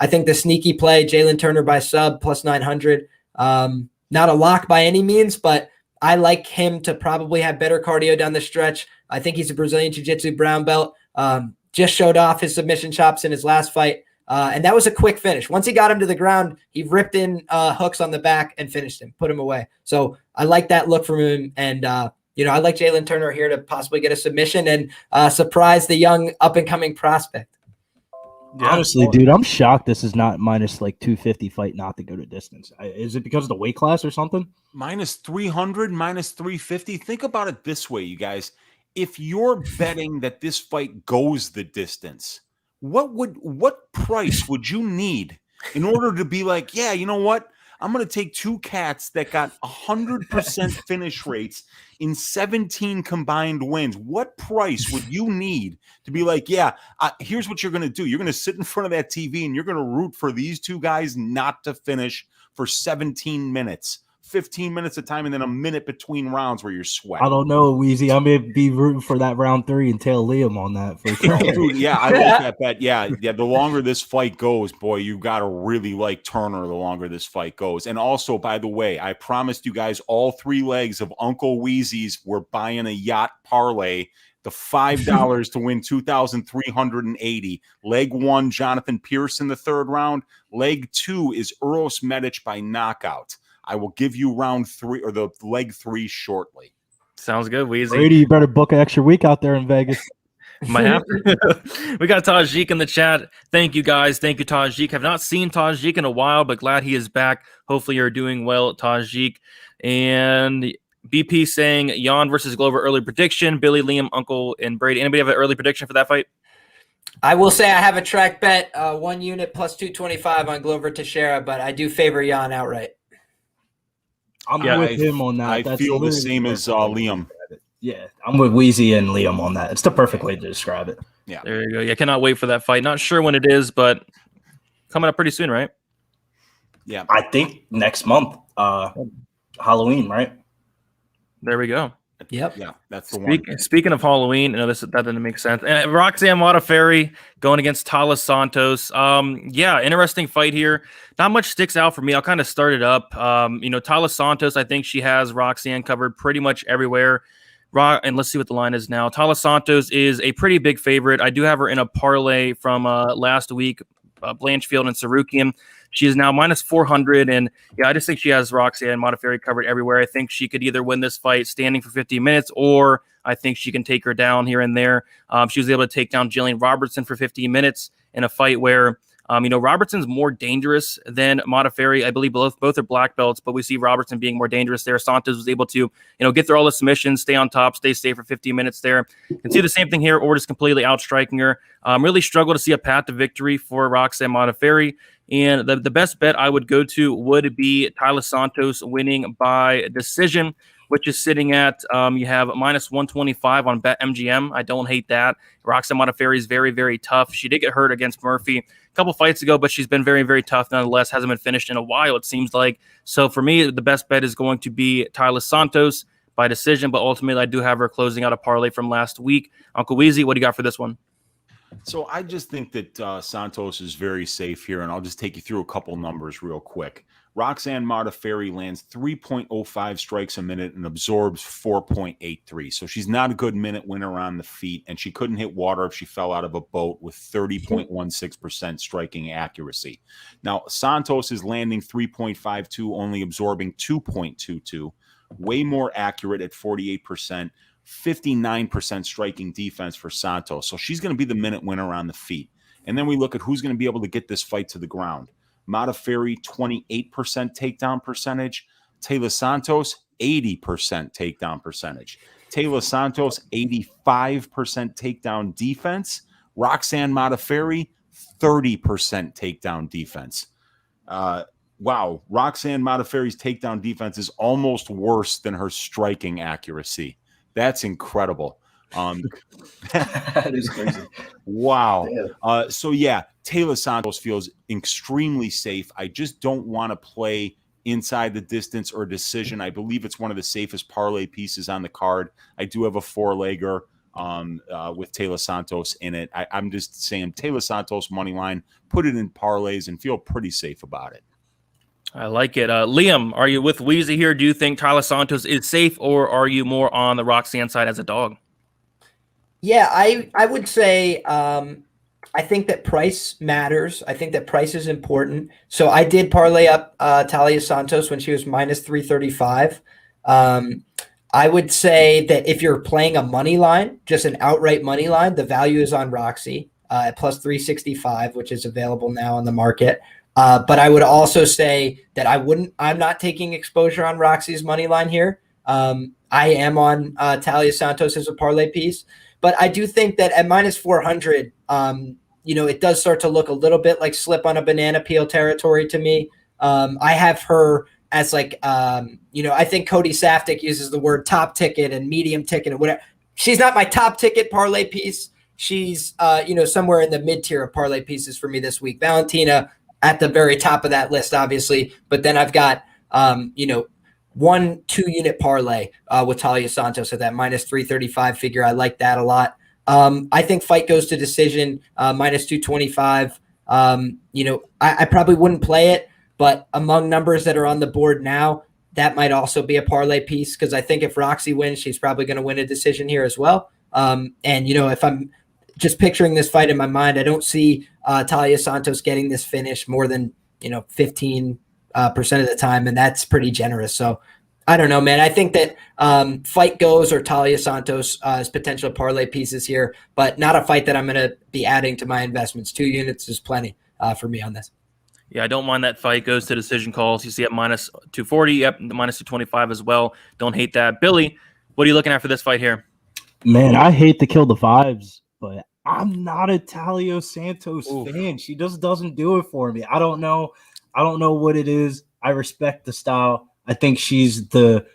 think the sneaky play, Jalen Turner by sub plus 900. Not a lock by any means, but I like him to probably have better cardio down the stretch. I think he's a Brazilian Jiu-Jitsu brown belt. Just showed off his submission chops in his last fight. And that was a quick finish. Once he got him to the ground, he ripped in hooks on the back and finished him, put him away. So I like that look from him. And, I like Jalen Turner here to possibly get a submission and surprise the young up-and-coming prospect. Yeah. Honestly, dude, I'm shocked this is not minus like 250 fight not to go to distance. Is it because of the weight class or something? Minus 300, minus 350. Think about it this way, you guys. If you're betting that this fight goes the distance, what price would you need in order to be like, yeah, you know what? I'm going to take two cats that got 100% finish rates in 17 combined wins. What price would you need to be like, yeah, here's what you're going to do. You're going to sit in front of that TV and you're going to root for these two guys not to finish for 17 minutes. 15 minutes of time and then a minute between rounds where you're sweating. I don't know, Weezy. I'm gonna be rooting for that round 3 and tail Liam on that for sure. Dude, yeah, I like that bet. Yeah. The longer this fight goes, boy, you gotta really like Turner the longer this fight goes. And also, by the way, I promised you guys all 3 legs of Uncle Weezy's were buying a yacht parlay. The $5 to win 2,380. Leg 1, Jonathan Pierce in the 3rd round. Leg 2 is Uros Medic by knockout. I will give you round 3 or the leg 3 shortly. Sounds good, Weezy. Brady, you better book an extra week out there in Vegas. Might have to. We got Tajik in the chat. Thank you, guys. Thank you, Tajik. Have not seen Tajik in a while, but glad he is back. Hopefully you're doing well, Tajik. And BP saying Jan versus Glover early prediction. Billy, Liam, Uncle, and Brady. Anybody have an early prediction for that fight? I will say I have a track bet, 1 unit plus 225 on Glover Teixeira, but I do favor Jan outright. I'm with him on that. I feel the same as Liam. Yeah, I'm with Weezy and Liam on that. It's the perfect way to describe it. Yeah, there you go. Yeah, cannot wait for that fight. Not sure when it is, but coming up pretty soon, right? Yeah, I think next month, Halloween, right? There we go. Yep. Yeah, that's the one. Speaking of Halloween, that didn't make sense. And Roxanne Maia-Ferry going against Taila Santos. Interesting fight here. Not much sticks out for me. I'll kind of start it up. Taila Santos, I think she has Roxanne covered pretty much everywhere. And let's see what the line is now. Taila Santos is a pretty big favorite. I do have her in a parlay from last week, Blanchfield and Sarukian. She is now minus 400, and I just think she has Roxanne Maia-Ferry covered everywhere. I think she could either win this fight standing for 50 minutes, or I think she can take her down here and there. She was able to take down Jillian Robertson for 15 minutes in a fight where, Robertson's more dangerous than Maia-Ferry. I believe both are black belts, but we see Robertson being more dangerous there. Santos was able to, get through all the submissions, stay on top, stay safe for 15 minutes there. You can see the same thing here, or just completely outstriking her. Really struggle to see a path to victory for Roxanne Maia-Ferry. And the best bet I would go to would be Taila Santos winning by decision, which is sitting at you have minus 125 on BetMGM. I don't hate that. Roxanne Maia-Ferry is very, very tough. She did get hurt against Murphy a couple fights ago, but she's been very, very tough nonetheless. Hasn't been finished in a while, it seems like. So for me, the best bet is going to be Taila Santos by decision, but ultimately I do have her closing out a parlay from last week. Uncle Weezy, what do you got for this one? So I just think that Santos is very safe here, and I'll just take you through a couple numbers real quick. Roxanne Maia-Ferry lands 3.05 strikes a minute and absorbs 4.83. So she's not a good minute winner on the feet, and she couldn't hit water if she fell out of a boat with 30.16% striking accuracy. Now, Santos is landing 3.52, only absorbing 2.22, way more accurate at 48%. 59% striking defense for Santos. So she's going to be the minute winner on the feet. And then we look at who's going to be able to get this fight to the ground. Maia-Ferry, 28% takedown percentage. Taila Santos, 80% takedown percentage. Taila Santos, 85% takedown defense. Roxanne Maia-Ferry, 30% takedown defense. Wow. Roxanne Maia-Ferry's takedown defense is almost worse than her striking accuracy. That's incredible. That is crazy. Wow. So yeah, Taila Santos feels extremely safe. I just don't want to play inside the distance or decision. I believe it's one of the safest parlay pieces on the card. I do have a 4-legger with Taila Santos in it. I'm just saying Taila Santos money line, put it in parlays and feel pretty safe about it. I like it. Liam, are you with Weezy here? Do you think Taila Santos is safe, or are you more on the Roxanne side as a dog? Yeah, I would say I think that price matters. I think that price is important. So I did parlay up Taila Santos when she was minus 335. I would say that if you're playing a money line, just an outright money line, the value is on Roxy at plus 365, which is available now on the market. But I would also say that I'm not taking exposure on Roxy's money line here. I am on Taila Santos as a parlay piece, but I do think that at minus 400, it does start to look a little bit like slip on a banana peel territory to me. I have her as like, I think Cody Saftik uses the word top ticket and medium ticket and whatever. She's not my top ticket parlay piece. She's, somewhere in the mid tier of parlay pieces for me this week. Valentina at the very top of that list, obviously. But then I've got, 1-2 unit parlay with Taila Santos at that minus 335 figure. I like that a lot. I think fight goes to decision, minus 225. I probably wouldn't play it, but among numbers that are on the board now, that might also be a parlay piece because I think if Roxy wins, she's probably going to win a decision here as well. If I'm just picturing this fight in my mind, I don't see Taila Santos getting this finish more than 15% of the time, and that's pretty generous. So I don't know, man. I think that fight goes or Taila Santos as potential parlay pieces here, but not a fight that I'm going to be adding to my investments. 2 units is plenty for me on this. Yeah, I don't mind that fight goes to decision calls. You see at minus 240, yep, minus 225 as well. Don't hate that. Billy, what are you looking at for this fight here? Man, I hate to kill the vibes, but I'm not a Taila Santos fan. She just doesn't do it for me. I don't know what it is. I respect the style. I think she's the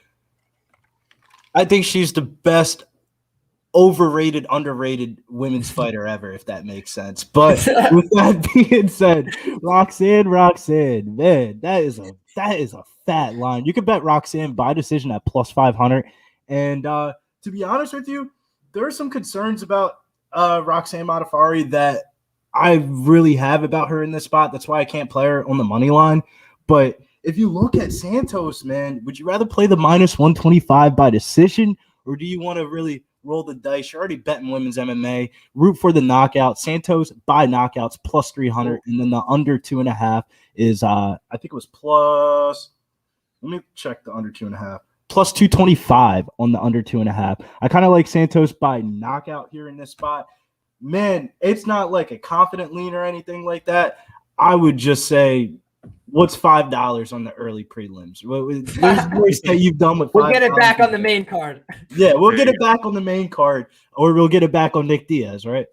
best overrated, underrated women's fighter ever, if that makes sense. But with that being said, Roxanne, man, that is a fat line. You can bet Roxanne by decision at plus 500. And to be honest with you, there are some concerns about Roxanne Maia-Ferry that I really have about her in this spot. That's why I can't play her on the money line. But if you look at Santos, man, would you rather play the minus 125 by decision, or do you want to really roll the dice? You're already betting women's MMA. Root for the knockout. Santos by knockouts plus 300, and then the under 2.5 is I think it was plus. Let me check the under 2.5. Plus 225 on the under 2.5. I kind of like Santos by knockout here in this spot. Man, it's not like a confident lean or anything like that. I would just say, what's $5 on the early prelims? There's worse that you've done with $5. We'll get it back on the main card. Yeah, we'll get it back on the main card, or we'll get it back on Nick Diaz, right?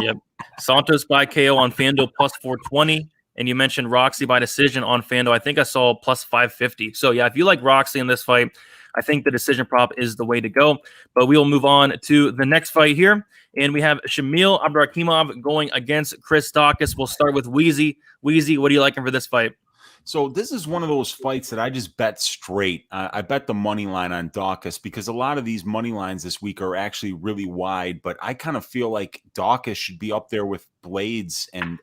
Yep. Santos by KO on FanDuel plus 420. And you mentioned Roxy by decision on FanDuel. I think I saw plus 550. So, yeah, if you like Roxy in this fight, I think the decision prop is the way to go. But we will move on to the next fight here. And we have Shamil Abdurakhimov going against Chris Daukaus. We'll start with Wheezy. Wheezy, what are you liking for this fight? So this is one of those fights that I just bet straight. I bet the money line on Daukaus because a lot of these money lines this week are actually really wide. But I kind of feel like Daukaus should be up there with Blaydes and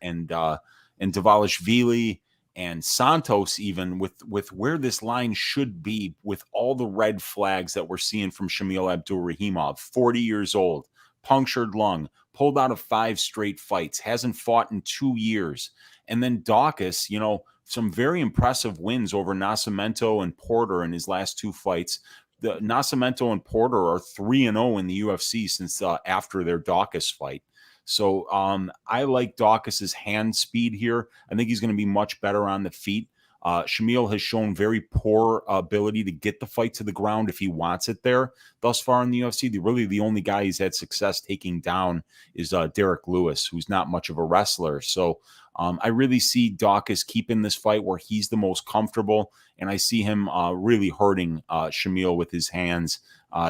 Dvalishvili and Santos, even with where this line should be, with all the red flags that we're seeing from Shamil Abdurakhimov. 40 years old, punctured lung, pulled out of 5 straight fights, hasn't fought in 2 years, and then Daukaus, some very impressive wins over Nascimento and Porter in his last 2 fights. The Nascimento and Porter are 3-0 in the UFC since after their Daukaus fight. So I like Daukaus's hand speed here. I think he's going to be much better on the feet. Shamil has shown very poor ability to get the fight to the ground if he wants it there thus far in the UFC. The only guy he's had success taking down is Derek Lewis, who's not much of a wrestler. So I really see Daukaus keeping this fight where he's the most comfortable, and I see him really hurting Shamil with his hands.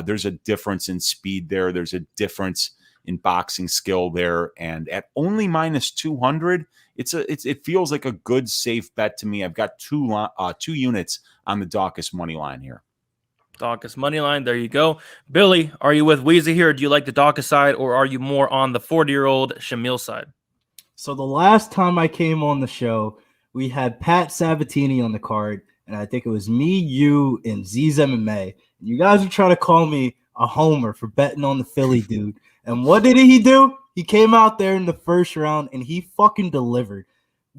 There's a difference in speed there. There's a difference in boxing skill there, and at only minus 200, it feels like a good safe bet to me. I've got two units on the Daukaus money line here. Daukaus money line, there you go. Billy, are you with Wheezy here? Do you like the Daukaus side, or are you more on the 40-year-old Shamil side? So the last time I came on the show, we had Pat Sabatini on the card, and I think it was me, you, and Ziz MMA. You guys are trying to call me a homer for betting on the Philly dude. And what did he do? He came out there in the first round, and he fucking delivered.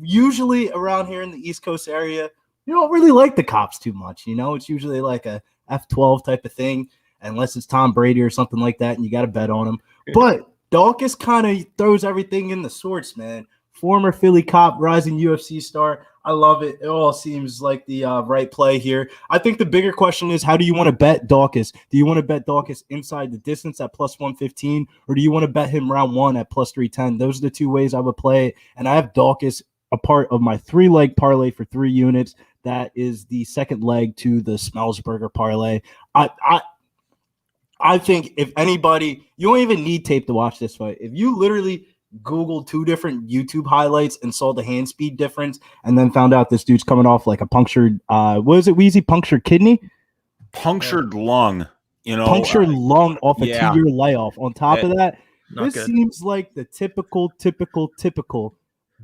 Usually around here in the East Coast area, you don't really like the cops too much. It's usually like a F12 type of thing, unless it's Tom Brady or something like that, and you got to bet on him. But Daukaus kind of throws everything in the sorts, man. Former Philly cop, rising UFC star. I love it. It all seems like the right play here. I think the bigger question is, how do you want to bet Daukaus? Do you want to bet Daukaus inside the distance at plus 115, or do you want to bet him round 1 at plus 310? Those are the 2 ways I would play it. And I have Daukaus a part of my 3-leg parlay for 3 units. That is the second leg to the Semelsberger parlay. I think if anybody, you don't even need tape to watch this fight. If you literally Googled 2 different YouTube highlights and saw the hand speed difference, and then found out this dude's coming off like a punctured, what is it, Wheezy? Punctured kidney? Punctured lung. Punctured lung off a 2-year layoff. On top of that, this good. seems like the typical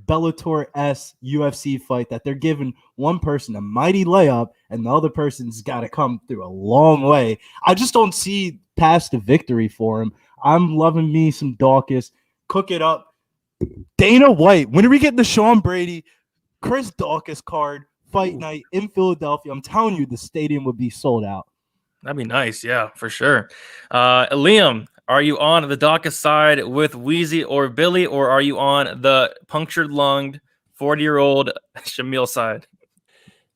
Bellator-esque UFC fight that they're giving one person a mighty layup and the other person's got to come through a long way. I just don't see past the victory for him. I'm loving me some Daukaus. Cook it up. Dana White, when are we getting the Sean Brady, Chris Daukaus card fight night in Philadelphia? I'm telling you, the stadium would be sold out. That'd be nice. Yeah, for sure. Liam, are you on the Daukaus side with Wheezy or Billy, or are you on the punctured lunged 40-year-old Shamil side?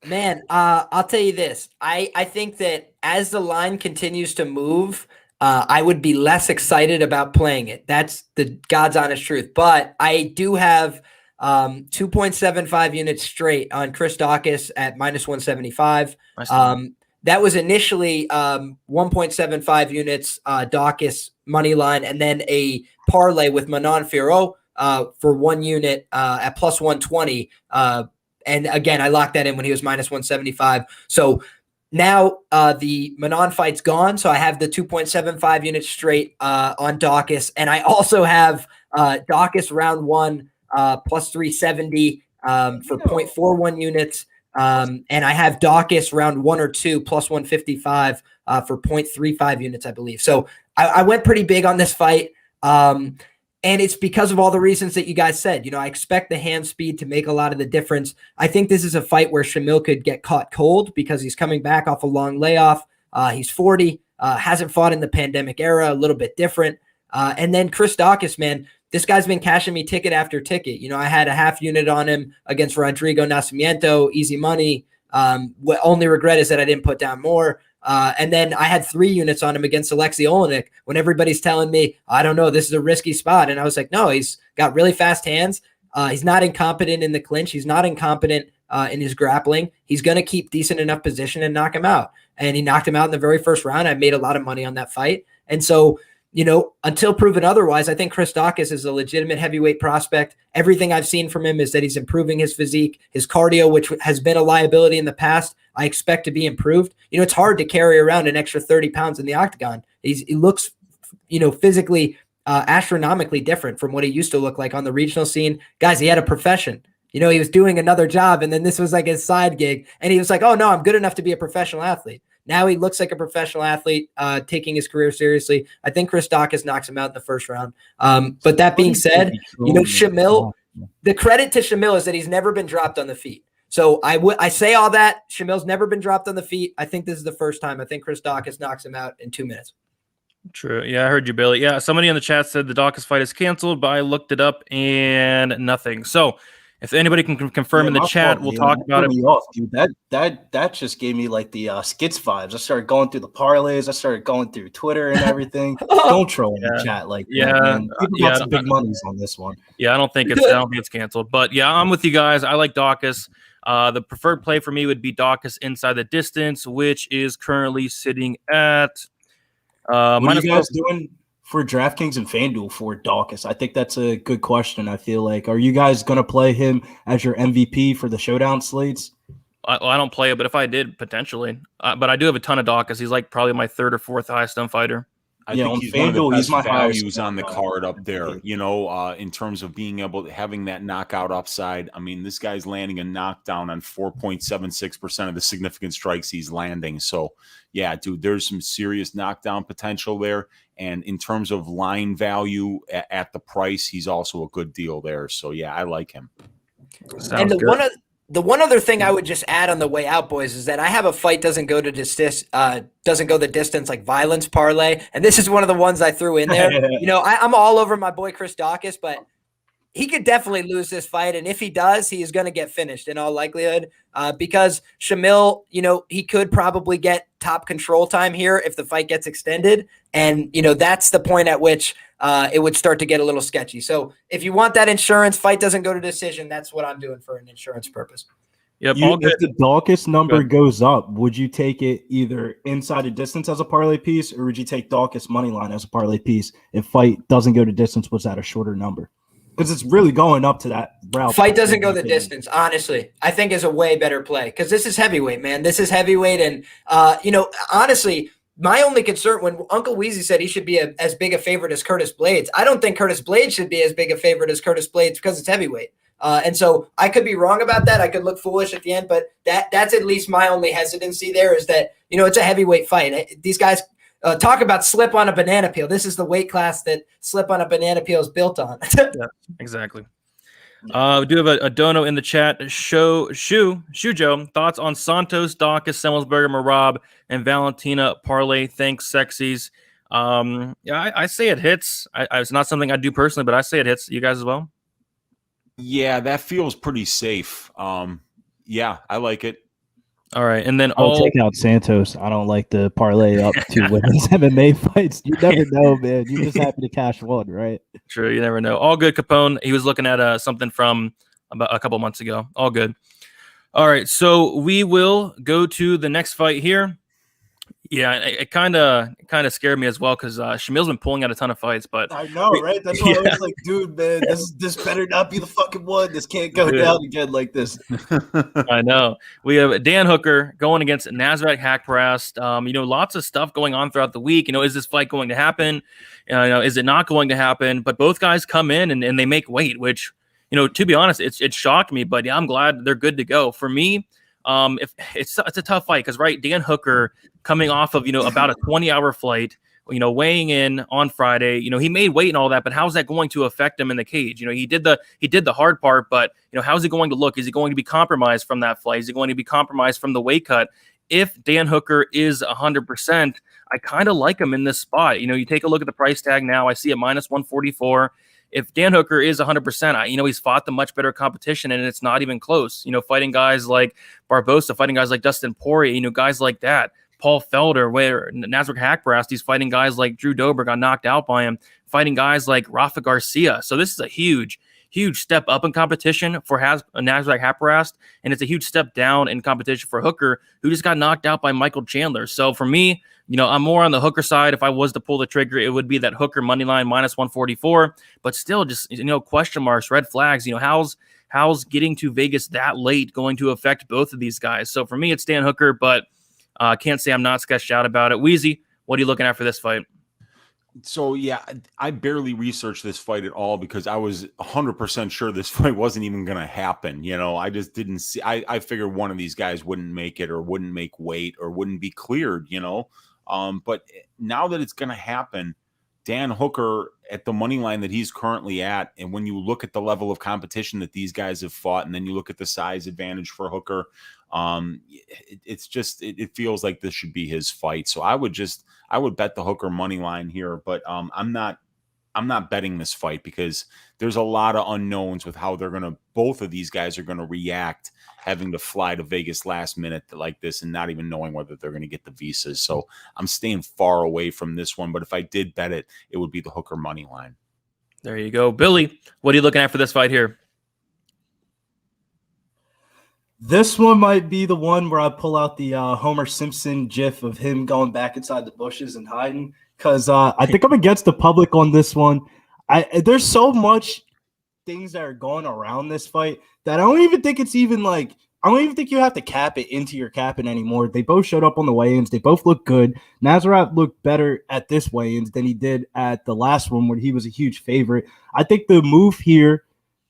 Man, I'll tell you this. I think that as the line continues to move, I would be less excited about playing it. That's the God's honest truth. But I do have 2.75 units straight on Chris Daukaus at minus 175. Nice. That was initially 1.75 units Daukaus money line, and then a parlay with Manon Fiorot for 1 unit at plus 120. And again, I locked that in when he was minus 175. So now the Manon fight's gone, so I have the 2.75 units straight on Daukaus, and I also have Daukaus round 1 plus 370 for 0.41 units, and I have Daukaus round 1 or 2 plus 155 for 0.35 units, I believe. So I went pretty big on this fight, and it's because of all the reasons that you guys said. I expect the hand speed to make a lot of the difference. I think this is a fight where Shamil could get caught cold because he's coming back off a long layoff. He's 40, hasn't fought in the pandemic era, a little bit different. And then Chris Daukaus, man, this guy's been cashing me ticket after ticket. I had a half unit on him against Rodrigo Nascimento, easy money. What only regret is that I didn't put down more. And then I had 3 units on him against Alexei Olenek when everybody's telling me, I don't know, this is a risky spot. And I was like, no, he's got really fast hands. He's not incompetent in the clinch. He's not incompetent in his grappling. He's going to keep decent enough position and knock him out. And he knocked him out in the very first round. I made a lot of money on that fight. And so, until proven otherwise, I think Chris Daukaus is a legitimate heavyweight prospect. Everything I've seen from him is that he's improving his physique, his cardio, which has been a liability in the past. I expect to be improved. It's hard to carry around an extra 30 pounds in the octagon. He looks, physically astronomically different from what he used to look like on the regional scene. Guys, he had a profession. He was doing another job, and then this was like his side gig. And he was like, oh, no, I'm good enough to be a professional athlete. Now he looks like a professional athlete, taking his career seriously. I think Chris Daukaus knocks him out in the first round. But that being said, Shamil, the credit to Shamil is that he's never been dropped on the feet. So I say all that. Shamil's never been dropped on the feet. I think this is the first time. I think Chris Daukaus knocks him out in 2 minutes. True. Yeah, I heard you, Billy. Yeah, somebody in the chat said the Daukaus fight is canceled, but I looked it up and nothing. So if anybody can confirm in the chat, we'll talk about it. Off, dude. That just gave me like the skits vibes. I started going through the parlays. I started going through Twitter and everything. Don't troll in the chat like that, man. People got some big monies on this one. Yeah, I don't think it's canceled. But yeah, I'm with you guys. I like Daukaus. The preferred play for me would be Daukaus inside the distance, which is currently sitting at what are you guys doing for DraftKings and FanDuel for Daukaus? I think that's a good question. I feel like, are you guys going to play him as your MVP for the showdown slates? I don't play it, but if I did, potentially. But I do have a ton of Daukaus. He's like probably my third or fourth highest done fighter. I think he's one of the best values on the card up there, in terms of being able to having that knockout upside. I mean, this guy's landing a knockdown on 4.76% of the significant strikes he's landing. So, yeah, dude, there's some serious knockdown potential there. And in terms of line value at the price, he's also a good deal there. So, yeah, I like him. Sounds good. The one other thing I would just add on the way out, boys, is that I have a fight doesn't go the distance like violence parlay, and this is one of the ones I threw in there. I'm all over my boy Chris Daukaus, but he could definitely lose this fight, and if he does, he is going to get finished in all likelihood. Because Shamil, he could probably get top control time here if the fight gets extended, and that's the point at which it would start to get a little sketchy. So if you want that insurance, fight doesn't go to decision, that's what I'm doing for an insurance purpose. Yep. If the Daukaus number goes up, would you take it either inside a distance as a parlay piece, or would you take Daukaus money line as a parlay piece if fight doesn't go to distance, was at a shorter number? Because it's really going up to that route. Fight doesn't go the distance, honestly. I think is a way better play because this is heavyweight, man. This is heavyweight. And, honestly, my only concern when Uncle Weezy said he should be as big a favorite as Curtis Blaydes, I don't think Curtis Blaydes should be as big a favorite as Curtis Blaydes because it's heavyweight. And so I could be wrong about that. I could look foolish at the end, but that's at least my only hesitancy there is that, it's a heavyweight fight. These guys talk about slip on a banana peel. This is the weight class that slip on a banana peel is built on. Yeah, exactly. We do have a dono in the chat. Shujo, thoughts on Santos, Daukaus, Semelsberger, Merab, and Valentina parlay. Thanks, sexies. I say it hits. It's not something I do personally, but I say it hits. You guys as well? Yeah, that feels pretty safe. Yeah, I like it. All right, and then I'll take out Santos. I don't like the parlay up to women's MMA fights. You never know, man. You're just happy to cash one, right? True, you never know. All good, Capone. He was looking at something from about a couple months ago. All good. All right, so we will go to the next fight here. Yeah, it kind of scared me as well because Shamil's been pulling out a ton of fights, but I know, right? That's why I was like, dude, man, this better not be the fucking one. This can't go down again like this. I know. We have Dan Hooker going against Nasrat Haqparast. Lots of stuff going on throughout the week. Is this fight going to happen? Is it not going to happen? But both guys come in and they make weight, which, to be honest, it shocked me. But yeah, I'm glad they're good to go. For me, if it's a tough fight because Dan Hooker coming off of about a 20-hour flight, weighing in on Friday, he made weight and all that, but how's that going to affect him in the cage? He did the hard part, but how's he going to look? Is he going to be compromised from that flight? Is he going to be compromised from the weight cut? If Dan Hooker is 100%, I kind of like him in this spot. You take a look at the price tag now. I see it minus 144. If Dan Hooker is 100%, he's fought the much better competition, and it's not even close. Fighting guys like Barbosa, fighting guys like Dustin Poirier, guys like that. Paul Felder, where Nasrat Haqparast, he's fighting guys like Drew Dober, got knocked out by him, fighting guys like Rafa Garcia. So this is a huge huge step up in competition for Nasrat Haqparast, and it's a huge step down in competition for Hooker, who just got knocked out by Michael Chandler. So for me, I'm more on the Hooker side. If I was to pull the trigger, it would be that Hooker money line minus 144. But still, just question marks, red flags. How's getting to Vegas that late going to affect both of these guys? So for me, it's Dan Hooker, but can't say I'm not sketched out about it. Wheezy, what are you looking at for this fight? So, yeah, I barely researched this fight at all because I was 100% sure this fight wasn't even going to happen. I just didn't see. I figured one of these guys wouldn't make it or wouldn't make weight or wouldn't be cleared, But now that it's going to happen, Dan Hooker at the money line that he's currently at, and when you look at the level of competition that these guys have fought, and then you look at the size advantage for Hooker, it feels like this should be his fight. So I would bet the Hooker money line here, but I'm not betting this fight because there's a lot of unknowns with how both of these guys are going to react having to fly to Vegas last minute like this and not even knowing whether they're going to get the visas. So I'm staying far away from this one, but if I did bet it, it would be the Hooker money line. There you go. Billy, what are you looking at for this fight here? This one might be the one where I pull out the Homer Simpson gif of him going back inside the bushes and hiding, because I think I'm against the public on this one. There's so much things that are going around this fight that I don't even think it's even like – I don't even think you have to cap it into your capping anymore. They both showed up on the weigh-ins. They both look good. Nasrat looked better at this weigh-ins than he did at the last one where he was a huge favorite. I think the move here,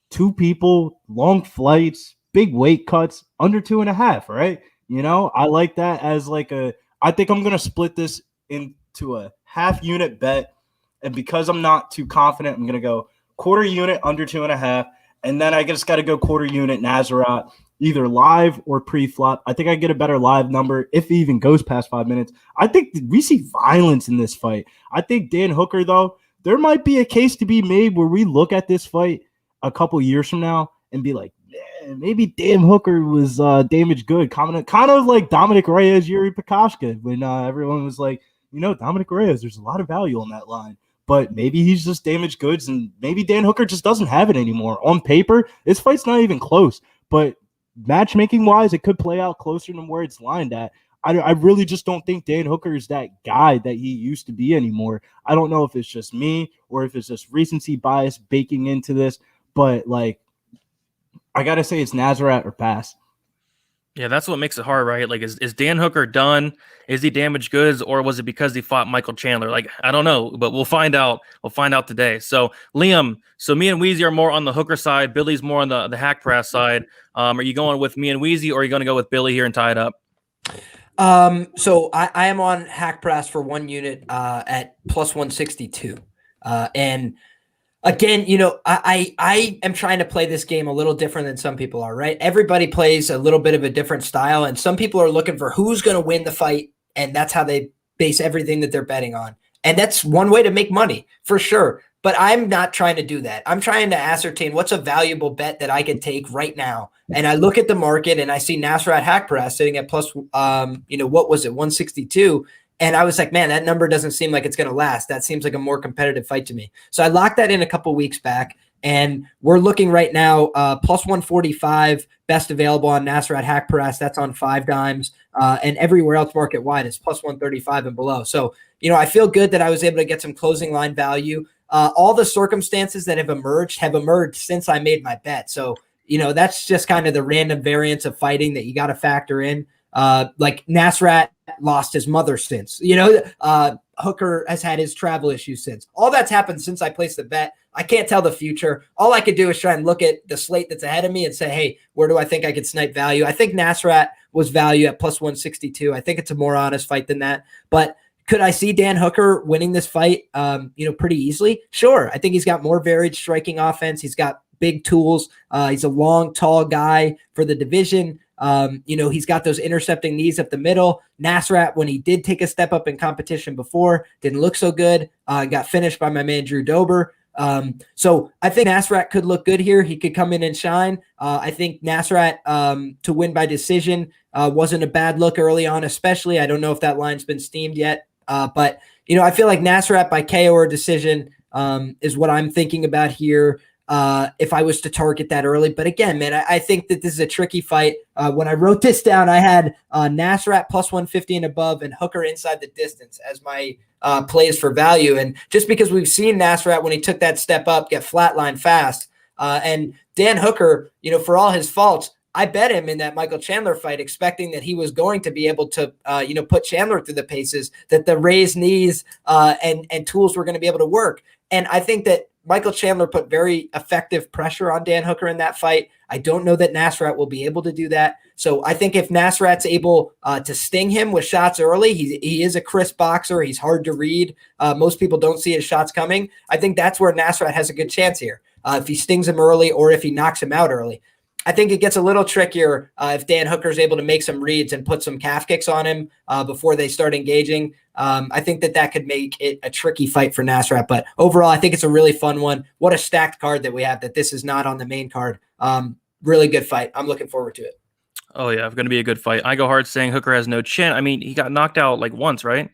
2 people, long flights, big weight cuts, under 2.5, right? I like that as I think I'm going to split this into a half unit bet. And because I'm not too confident, I'm going to go quarter unit under 2.5. And then I just got to go quarter unit Nasrat, either live or pre-flop. I think I get a better live number if he even goes past 5 minutes. I think we see violence in this fight. I think Dan Hooker, though, there might be a case to be made where we look at this fight a couple years from now and be like, man, maybe Dan Hooker was damaged good. Kind of like Dominic Reyes, Yuri Prokoshka, when everyone was like, Dominic Reyes, there's a lot of value on that line. But maybe he's just damaged goods, and maybe Dan Hooker just doesn't have it anymore. On paper, this fight's not even close. But matchmaking-wise, it could play out closer than where it's lined at. I really just don't think Dan Hooker is that guy that he used to be anymore. I don't know if it's just me or if it's just recency bias baking into this. But, I got to say it's Nasrat or pass. Yeah, that's what makes it hard, right? Is Dan Hooker done? Is he damaged goods, or was it because he fought Michael Chandler? I don't know, but we'll find out. We'll find out today. So, Liam, me and Wheezy are more on the Hooker side. Billy's more on the Haqparast side. Are you going with me and Wheezy, or are you going to go with Billy here and tie it up? So I am on Haqparast for 1 unit at plus 162. And again, I am trying to play this game a little different than some people are, right? Everybody plays a little bit of a different style, and some people are looking for who's going to win the fight, and that's how they base everything that they're betting on. And that's one way to make money, for sure. But I'm not trying to do that. I'm trying to ascertain what's a valuable bet that I can take right now. And I look at the market, and I see Nasrat Haqparast sitting at plus, what was it, 162. And I was like, man, that number doesn't seem like it's going to last. That seems like a more competitive fight to me. So I locked that in a couple weeks back, and we're looking right now plus 145, best available on Nasrat Haqparast. That's on 5 dimes. And everywhere else market wide is plus 135 and below. So, I feel good that I was able to get some closing line value. All the circumstances that have emerged since I made my bet. So, that's just kind of the random variance of fighting that you got to factor in. Like Nasrat lost his mother since, Hooker has had his travel issues since. All that's happened since I placed the bet. I can't tell the future. All I could do is try and look at the slate that's ahead of me and say, hey, where do I think I could snipe value? I think Nasrat was value at plus 162. I think it's a more honest fight than that. But could I see Dan Hooker winning this fight, pretty easily? Sure. I think he's got more varied striking offense. He's got big tools. He's a long, tall guy for the division. He's got those intercepting knees up the middle. Nasrat, when he did take a step up in competition before, didn't look so good. Got finished by my man Drew Dober. So I think Nasrat could look good here. He could come in and shine. I think Nasrat to win by decision wasn't a bad look early on, especially. I don't know if that line's been steamed yet. But I feel like Nasrat by KO or decision is what I'm thinking about here. if I was to target that early. But again, man, I think that this is a tricky fight. When I wrote this down, I had Nasrat plus 150 and above and Hooker inside the distance as my plays for value. And just because we've seen Nasrat when he took that step up get flatlined fast, and Dan Hooker, for all his faults, I bet him in that Michael Chandler fight, expecting that he was going to be able to, put Chandler through the paces, that the raised knees and tools were going to be able to work. And I think that Michael Chandler put very effective pressure on Dan Hooker in that fight. I don't know that Nasrat will be able to do that. So I think if Nasrat's able to sting him with shots early, he is a crisp boxer. He's hard to read. Most people don't see his shots coming. I think that's where Nasrat has a good chance here. If he stings him early or if he knocks him out early. I think it gets a little trickier if Dan Hooker is able to make some reads and put some calf kicks on him before they start engaging. I think that could make it a tricky fight for Nasrat. But overall, I think it's a really fun one. What a stacked card that we have, that this is not on the main card. Really good fight. I'm looking forward to it. Oh, yeah, it's going to be a good fight. I go hard saying Hooker has no chin. I mean, he got knocked out like once, right?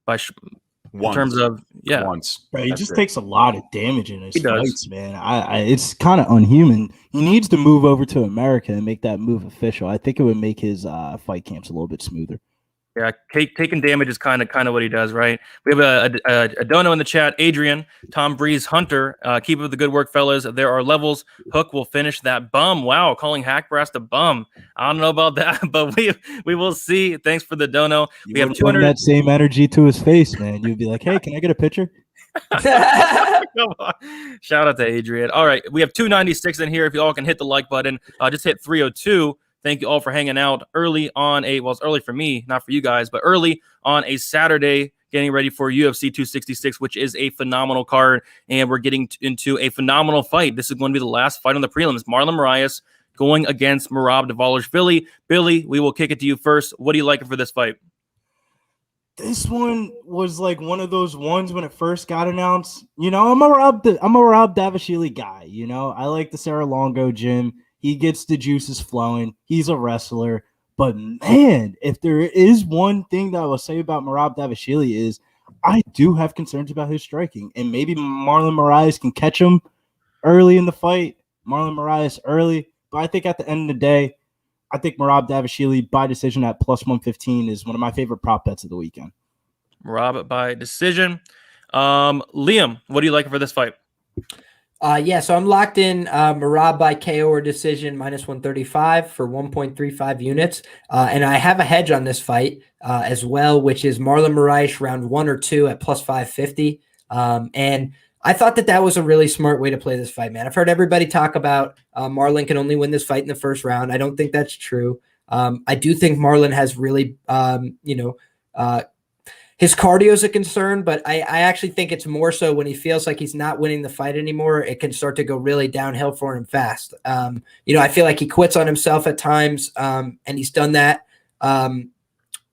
In terms of, yeah. Once. Right, he just takes a lot of damage in his He does. fights, man. It's kind of unhuman. He needs to move over to America and make that move official. I think it would make his fight camps a little bit smoother. Yeah, taking damage is kind of what he does, right? We have a dono in the chat, Adrian, Tom Breeze, Hunter. Keep up the good work, fellas. There are levels. Hook will finish that bum. Wow, calling Haqparast a bum. I don't know about that, but we will see. Thanks for the dono. We have 200. That same energy to his face, man. You'd be like, "Hey, can I get a picture?" Come on. Shout out to Adrian. All right, we have 296 in here. If you all can hit the like button, just hit 302. Thank you all for hanging out early on it's early for me, not for you guys, but early on a Saturday, getting ready for UFC 266, which is a phenomenal card. And we're getting into a phenomenal fight. This is going to be the last fight on the prelims. Marlon Moraes going against Merab Dvalishvili. Billy, we will kick it to you first. What do you like for this fight? This one was like one of those ones when it first got announced. I'm a Merab Dvalishvili guy. I like the Serra-Longo gym. He gets the juices flowing. He's a wrestler. But, man, if there is one thing that I will say about Merab Dvalishvili is I do have concerns about his striking. And maybe Marlon Moraes can catch him early in the fight. Marlon Moraes early. But I think at the end of the day, I think Merab Dvalishvili by decision at plus 115 is one of my favorite prop bets of the weekend. Merab by decision. Liam, what do you like for this fight? So I'm locked in Merab by KO or decision minus 135 for 1.35 units. And I have a hedge on this fight as well, which is Marlon Moraes round 1 or 2 at plus 550. And I thought that was a really smart way to play this fight, man. I've heard everybody talk about Marlon can only win this fight in the first round. I don't think that's true. I do think Marlon has really, his cardio is a concern, but I actually think it's more so when he feels like he's not winning the fight anymore, it can start to go really downhill for him fast. I feel like he quits on himself at times, and he's done that a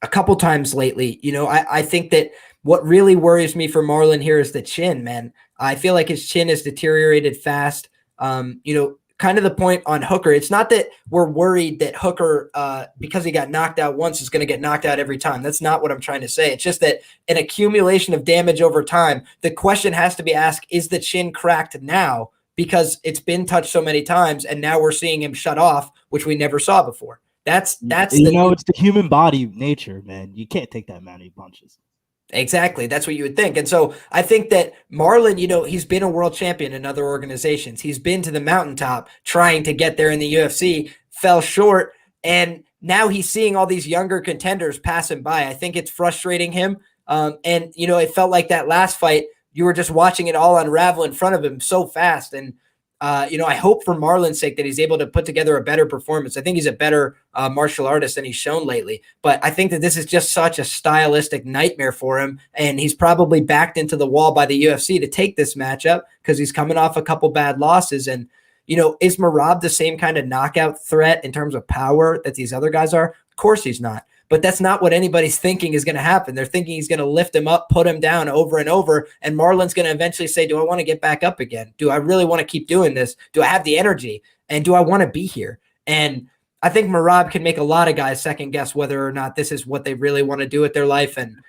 couple times lately. I think that what really worries me for Marlon here is the chin, man. I feel like his chin has deteriorated fast. Kind of the point on Hooker. It's not that we're worried that Hooker, because he got knocked out once, is going to get knocked out every time. That's not what I'm trying to say. It's just that an accumulation of damage over time, the question has to be asked, is the chin cracked now? Because it's been touched so many times, and now we're seeing him shut off, which we never saw before. It's the human body nature, man. You can't take that many punches. Exactly. That's what you would think. And so I think that Marlon, he's been a world champion in other organizations. He's been to the mountaintop trying to get there in the UFC, fell short, and now he's seeing all these younger contenders pass him by. I think it's frustrating him. It felt like that last fight, you were just watching it all unravel in front of him so fast. And I hope for Marlon's sake that he's able to put together a better performance. I think he's a better martial artist than he's shown lately. But I think that this is just such a stylistic nightmare for him. And he's probably backed into the wall by the UFC to take this matchup because he's coming off a couple bad losses. And, is Merab the same kind of knockout threat in terms of power that these other guys are? Of course he's not. But that's not what anybody's thinking is going to happen. They're thinking he's going to lift him up, put him down over and over, and Marlon's going to eventually say, do I want to get back up again? Do I really want to keep doing this? Do I have the energy? And do I want to be here? And I think Merab can make a lot of guys second guess whether or not this is what they really want to do with their life. And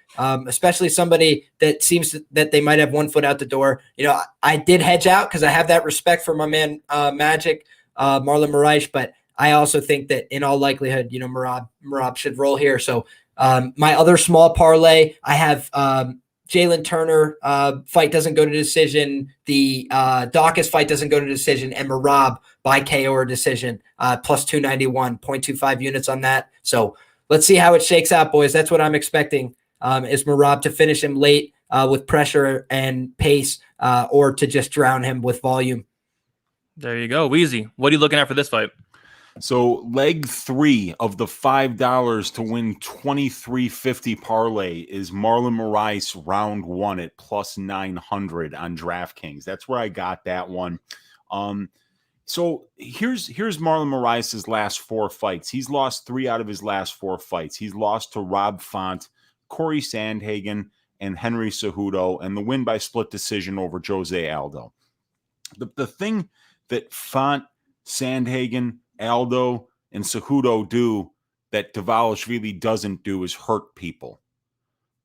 especially somebody that seems that they might have one foot out the door. You know, I did hedge out because I have that respect for my man Magic, Marlon Moraes, but I also think that in all likelihood, you know, Merab should roll here. So my other small parlay, I have Jalen Turner fight doesn't go to decision. The Daukaus fight doesn't go to decision, and Merab by KO or decision plus 291, 0.25 units on that. So let's see how it shakes out, boys. That's what I'm expecting is Merab to finish him late with pressure and pace or to just drown him with volume. There you go. Weezy, what are you looking at for this fight? So leg 3 of the $5 to win 23.50 parlay is Marlon Moraes round 1 at plus 900 on DraftKings. That's where I got that one. So here's Marlon Moraes' last 4 fights. He's lost 3 out of his last 4 fights. He's lost to Rob Font, Corey Sandhagen, and Henry Cejudo, and the win by split decision over Jose Aldo. The thing that Font, Sandhagen, Aldo, and Cejudo do that Dvalishvili doesn't do is hurt people.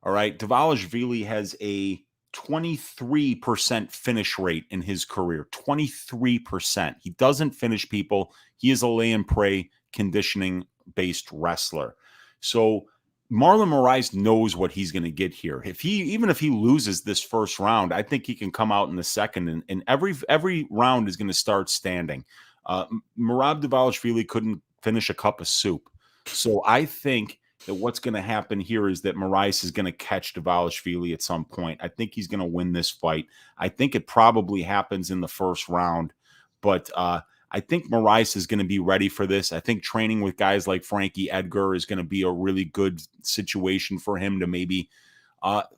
All right. Dvalishvili has a 23% finish rate in his career. 23%. He doesn't finish people. He is a lay and pray conditioning-based wrestler. So Marlon Moraes knows what he's going to get here. Even if he loses this first round, I think he can come out in the second, and every round is going to start standing. Merab Dvalishvili couldn't finish a cup of soup. So I think that what's going to happen here is that Moraes is going to catch Dvalishvili at some point. I think he's going to win this fight. I think it probably happens in the first round, but I think Moraes is going to be ready for this. I think training with guys like Frankie Edgar is going to be a really good situation for him to maybe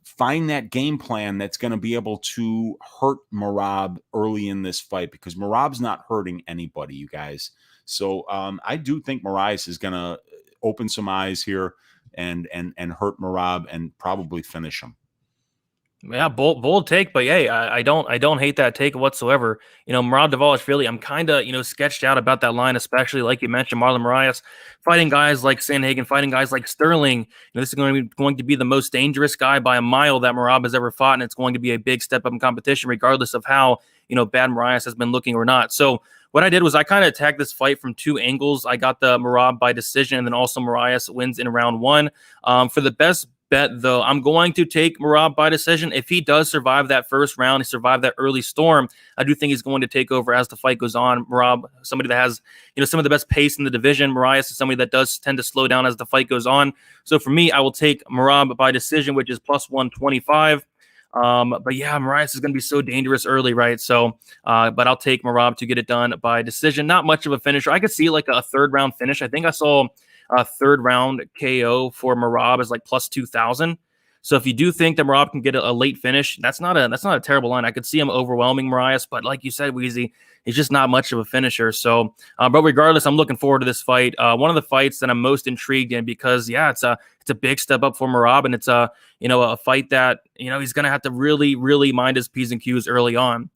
find that game plan that's going to be able to hurt Merab early in this fight, because Merab's not hurting anybody, you guys. So I do think Moraes is going to open some eyes here and hurt Merab and probably finish him. Yeah, bold take, but hey, I don't hate that take whatsoever. You know, Merab Dvalishvili, I'm kind of sketched out about that line, especially like you mentioned, Marlon Moraes fighting guys like Sandhagen, fighting guys like Sterling. This is going to be the most dangerous guy by a mile that Merab has ever fought, and it's going to be a big step up in competition, regardless of how bad Moraes has been looking or not. So what I did was I kind of attacked this fight from 2 angles. I got the Merab by decision, and then also Moraes wins in round 1. For the best bet, though, I'm going to take Merab by decision. If he does survive that first round, he survived that early storm, I do think he's going to take over as the fight goes on. Merab, somebody that has some of the best pace in the division. Moraes is somebody that does tend to slow down as the fight goes on. So for me, I will take Merab by decision, which is plus 125. But yeah, Moraes is going to be so dangerous early, right? So, but I'll take Merab to get it done by decision. Not much of a finisher. I could see like a 3rd round finish. I think I saw a 3rd round KO for Merab is like plus 2,000. So if you do think that Merab can get a late finish, that's not a terrible line. I could see him overwhelming Moraes, but like you said, Weezy, he's just not much of a finisher. So, but regardless, I'm looking forward to this fight. One of the fights that I'm most intrigued in, because it's a big step up for Merab, and it's a fight that he's going to have to really, really mind his P's and Q's early on.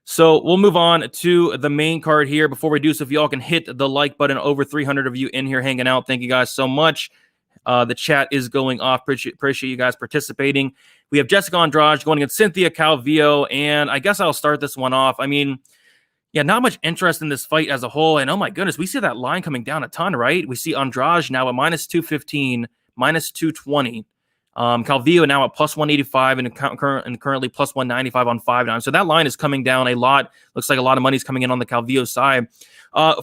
So we'll move on to the main card here. Before we do so, if y'all can hit the like button, over 300 of you in here hanging out. Thank you guys so much. The chat is going off. Appreciate you guys participating. We have Jessica Andrade going against Cynthia Calvillo, and I guess I'll start this one off. I mean, yeah, not much interest in this fight as a whole, and oh my goodness, we see that line coming down a ton, right? We see Andrade now at minus 215, minus 220. Calvillo now at plus 185 and currently plus 195 on 5-9. So that line is coming down a lot. Looks like a lot of money's coming in on the Calvillo side.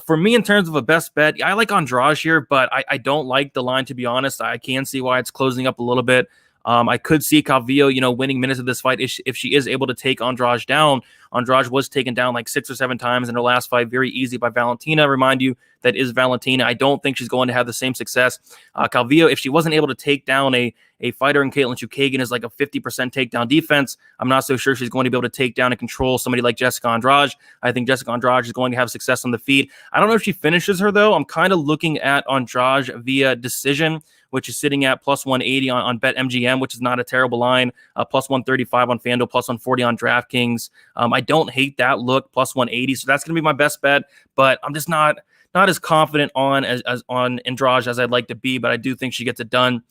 For me, in terms of a best bet, I like Andrade here, but I don't like the line, to be honest. I can see why it's closing up a little bit. I could see Calvillo, winning minutes of this fight if she is able to take Andrade down. Andrade was taken down like 6 or 7 times in her last fight, very easy by Valentina. Remind you, that is Valentina. I don't think she's going to have the same success. Calvillo, if she wasn't able to take down a fighter in Caitlin Chukagian, is like a 50% takedown defense. I'm not so sure she's going to be able to take down and control somebody like Jessica Andrade. I think Jessica Andrade is going to have success on the feet. I don't know if she finishes her, though. I'm kind of looking at Andrade via decision, which is sitting at plus 180 on BetMGM, which is not a terrible line. Plus 135 on FanDuel, plus 140 on DraftKings. I don't hate that look, plus 180. So that's going to be my best bet, but I'm just not not as confident on as on Andrade as I'd like to be, but I do think she gets it done.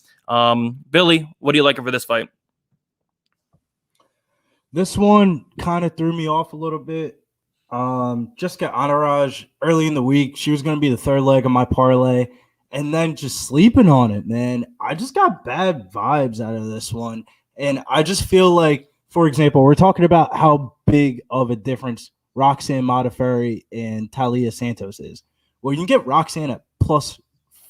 Billy, what do you like for this fight? This one kind of threw me off a little bit. Jessica Andrade early in the week, she was going to be the third leg of my parlay, and then just sleeping on it, man. I just got bad vibes out of this one, and I just feel like, for example, we're talking about how big of a difference Roxanne Maia-Ferry and Talia Santos is. Well, you can get Roxanne at plus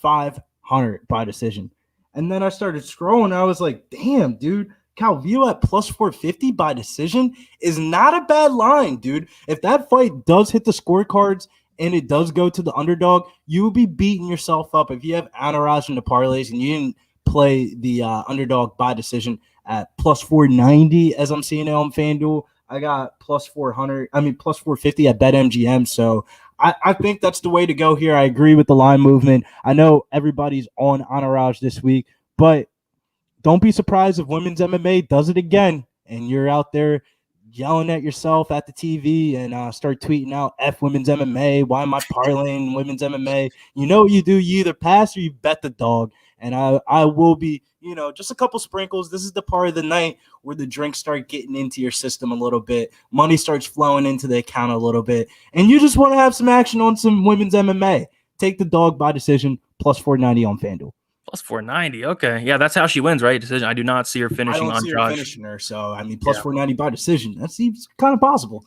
500 by decision, and then I started scrolling. I was like, damn, dude. Calvillo at plus 450 by decision is not a bad line, dude. If that fight does hit the scorecards and it does go to the underdog, you will be beating yourself up if you have Andrade in the parlays and you didn't play the underdog by decision at plus 490 as I'm seeing it on FanDuel. I got plus 450 at BetMGM. So I think that's the way to go here. I agree with the line movement. I know everybody's on Andrade this week, but don't be surprised if women's MMA does it again and you're out there yelling at yourself at the TV and start tweeting out F women's MMA. Why am I parlaying women's MMA? You know what you do. You either pass or you bet the dog. And I will be, just a couple sprinkles. This is the part of the night where the drinks start getting into your system a little bit. Money starts flowing into the account a little bit. And you just want to have some action on some women's MMA. Take the dog by decision, plus 490 on FanDuel. Plus 490. Okay. Yeah, that's how she wins, right? Decision. I do not see her finishing on Andrade. Finishing her. So, plus 490 by decision. That seems kind of possible.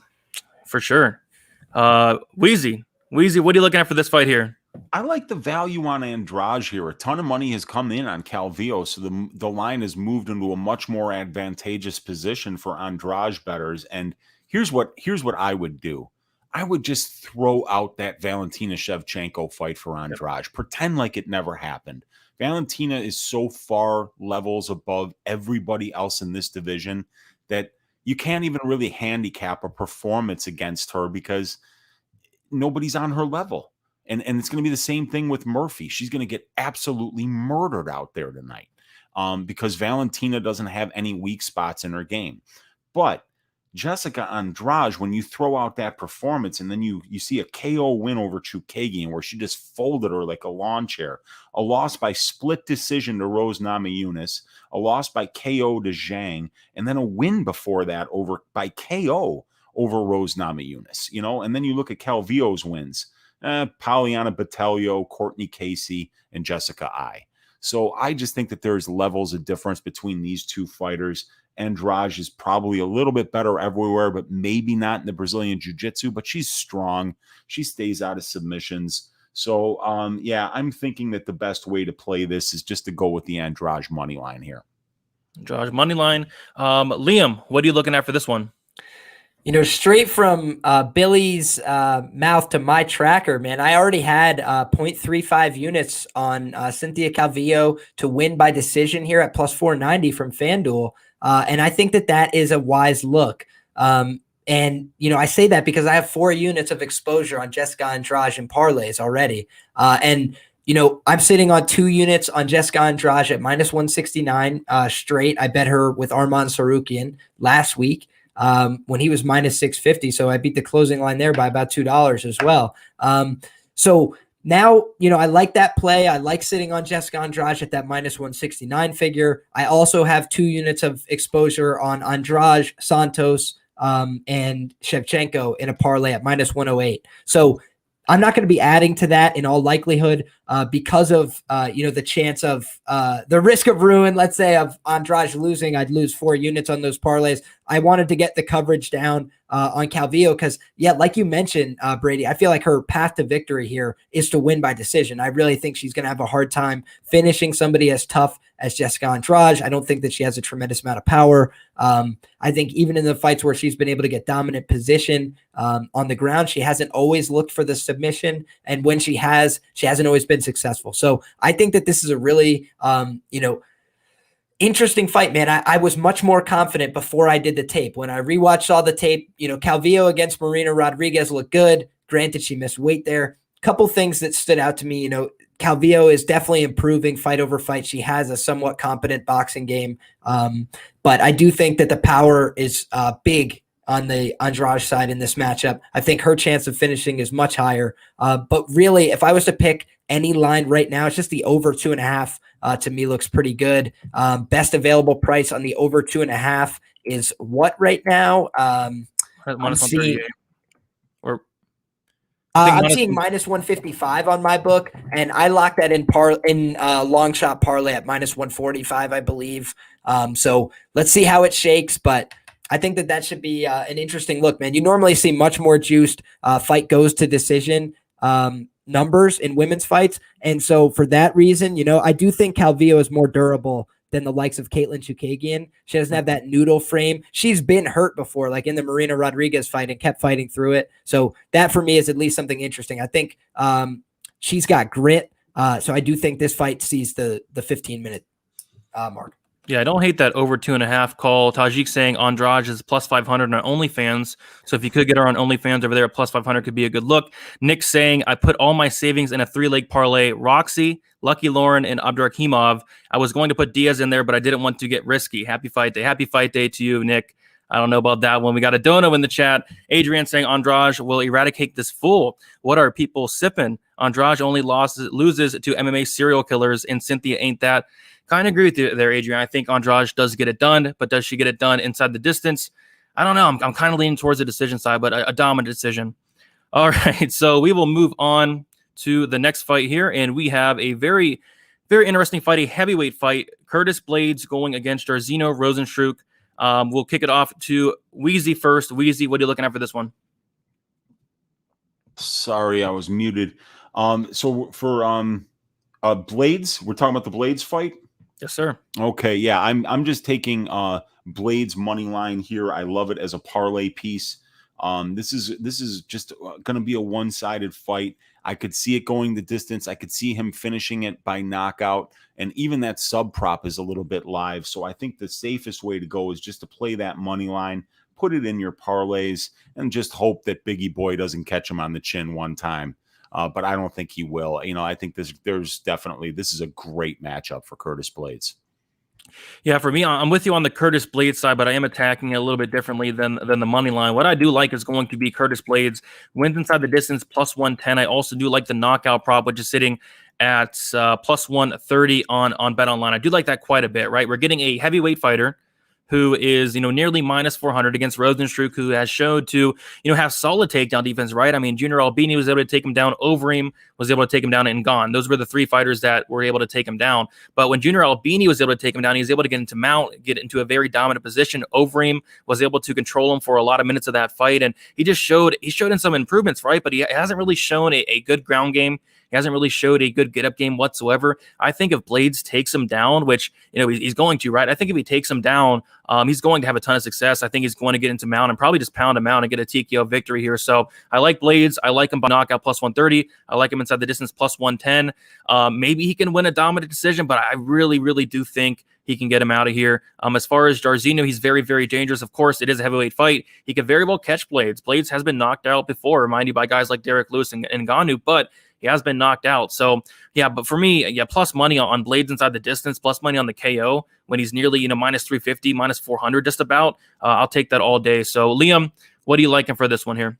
For sure. Wheezy, what are you looking at for this fight here? I like the value on Andrade here. A ton of money has come in on Calvillo, so the line has moved into a much more advantageous position for Andrade bettors. And here's what I would do. I would just throw out that Valentina Shevchenko fight for Andrade. Pretend like it never happened. Valentina is so far levels above everybody else in this division that you can't even really handicap a performance against her because nobody's on her level. And it's going to be the same thing with Murphy. She's going to get absolutely murdered out there tonight because Valentina doesn't have any weak spots in her game. But Jessica Andrade, when you throw out that performance and then you see a KO win over Chookagian where she just folded her like a lawn chair, a loss by split decision to Rose Namajunas, a loss by KO to Zhang, and then a win before that by KO over Rose Namajunas, and then you look at Calvillo's wins, Polyana Botelho, Courtney Casey, and Jessica Ai. So I just think that there's levels of difference between these two fighters. Andrade is probably a little bit better everywhere, but maybe not in the Brazilian Jiu-Jitsu, but she's strong. She stays out of submissions. So, I'm thinking that the best way to play this is just to go with the Andrade money line here. Andrade money line. Liam, what are you looking at for this one? Straight from Billy's mouth to my tracker, man, I already had 0.35 units on Cynthia Calvillo to win by decision here at plus 490 from FanDuel. And I think that is a wise look. And I say that because I have 4 units of exposure on Jessica Andrade and parlays already. And I'm sitting on 2 units on Jessica Andrade at minus 169 straight. I bet her with Arman Sarukian last week when he was minus 650. So I beat the closing line there by about $2 as well. So now, I like that play. I like sitting on Jessica Andrade at that minus 169 figure. I also have 2 units of exposure on Andrade, Santos, and Shevchenko in a parlay at minus 108. So I'm not going to be adding to that in all likelihood because of, the chance of the risk of ruin, let's say, of Andrade losing. I'd lose 4 units on those parlays. I wanted to get the coverage down on Calvillo because, like you mentioned, Brady, I feel like her path to victory here is to win by decision. I really think she's going to have a hard time finishing somebody as tough as Jessica Andrade. I don't think that she has a tremendous amount of power. I think even in the fights where she's been able to get dominant position on the ground, she hasn't always looked for the submission. And when she hasn't always been successful. So I think that this is a really, interesting fight, man. I was much more confident before I did the tape. When I rewatched all the tape, Calvillo against Marina Rodriguez looked good. Granted, she missed weight there. Couple things that stood out to me, Calvillo is definitely improving fight over fight. She has a somewhat competent boxing game. But I do think that the power is big on the Andrade side in this matchup. I think her chance of finishing is much higher. But really, if I was to pick any line right now, it's just the over 2.5 to me looks pretty good. Best available price on the over 2.5 is what right now? I'm seeing minus 155 on my book, and I locked that in long shot parlay at minus 145, I believe. So let's see how it shakes, but I think that should be an interesting look, man. You normally see much more juiced fight goes to decision numbers in women's fights, and so for that reason, I do think Calvillo is more durable than the likes of Caitlin Chookagian. She doesn't have that noodle frame. She's been hurt before, like in the Marina Rodriguez fight, and kept fighting through it. So that for me is at least something interesting. I think she's got grit. So I do think this fight sees the 15-minute mark. Yeah, I don't hate that over 2.5 call. Tajik saying Andrade is plus 500 on OnlyFans. So if you could get her on OnlyFans over there at plus 500 could be a good look. Nick saying, I put all my savings in a 3-leg parlay. Roxy, Lucky Lauren, and Abdurakhimov. I was going to put Diaz in there, but I didn't want to get risky. Happy fight day. Happy fight day to you, Nick. I don't know about that one. We got a dono in the chat. Adrian saying Andrade will eradicate this fool. What are people sipping? Andrade only loses to MMA serial killers, and Cynthia ain't that. Kind of agree with you there, Adrian. I think Andrade does get it done, but does she get it done inside the distance? I don't know. I'm kind of leaning towards the decision side, but a dominant decision. All right, so we will move on to the next fight here, and we have a very, very interesting fight, a heavyweight fight. Curtis Blaydes going against Jairzinho Rozenstruik. We'll kick it off to Wheezy first. Wheezy, what are you looking at for this one? Sorry, I was muted. So for Blaydes, we're talking about the Blaydes fight? Yes, sir. Okay, yeah, I'm just taking Blaydes money line here. I love it as a parlay piece. This is just going to be a one-sided fight. I could see it going the distance. I could see him finishing it by knockout, and even that sub prop is a little bit live. So I think the safest way to go is just to play that money line, put it in your parlays, and just hope that Biggie Boy doesn't catch him on the chin one time. But I don't think he will. I think this is a great matchup for Curtis Blaydes. Yeah, for me, I'm with you on the Curtis Blaydes side, but I am attacking it a little bit differently than the money line. What I do like is going to be Curtis Blaydes wins inside the distance plus 110. I also do like the knockout prop, which is sitting at plus 130 on BetOnline. I do like that quite a bit, right? We're getting a heavyweight fighter who is, nearly minus 400 against Rozenstruik, who has showed to, have solid takedown defense, right? I mean, Junior Albini was able to take him down. Overeem was able to take him down, and Gone. Those were the three fighters that were able to take him down. But when Junior Albini was able to take him down, he was able to get into a very dominant position. Overeem was able to control him for a lot of minutes of that fight, and he showed in some improvements, right? But he hasn't really shown a good ground game. He hasn't really showed a good get-up game whatsoever. I think if Blaydes takes him down, which he's going to, right? I think if he takes him down, he's going to have a ton of success. I think he's going to get into mount and probably just pound him out and get a TKO victory here. So I like Blaydes. I like him by knockout plus 130. I like him inside the distance plus 110. Maybe he can win a dominant decision, but I really, really do think he can get him out of here. As far as Jairzinho, he's very, very dangerous. Of course, it is a heavyweight fight. He could very well catch Blaydes. Blaydes has been knocked out before, remind you, by guys like Derek Lewis and Ngannou, but he has been knocked out. So, yeah, but for me, plus money on Blaydes inside the distance, plus money on the KO when he's nearly, minus 350, minus 400 just about. I'll take that all day. So, Liam, what are you liking for this one here?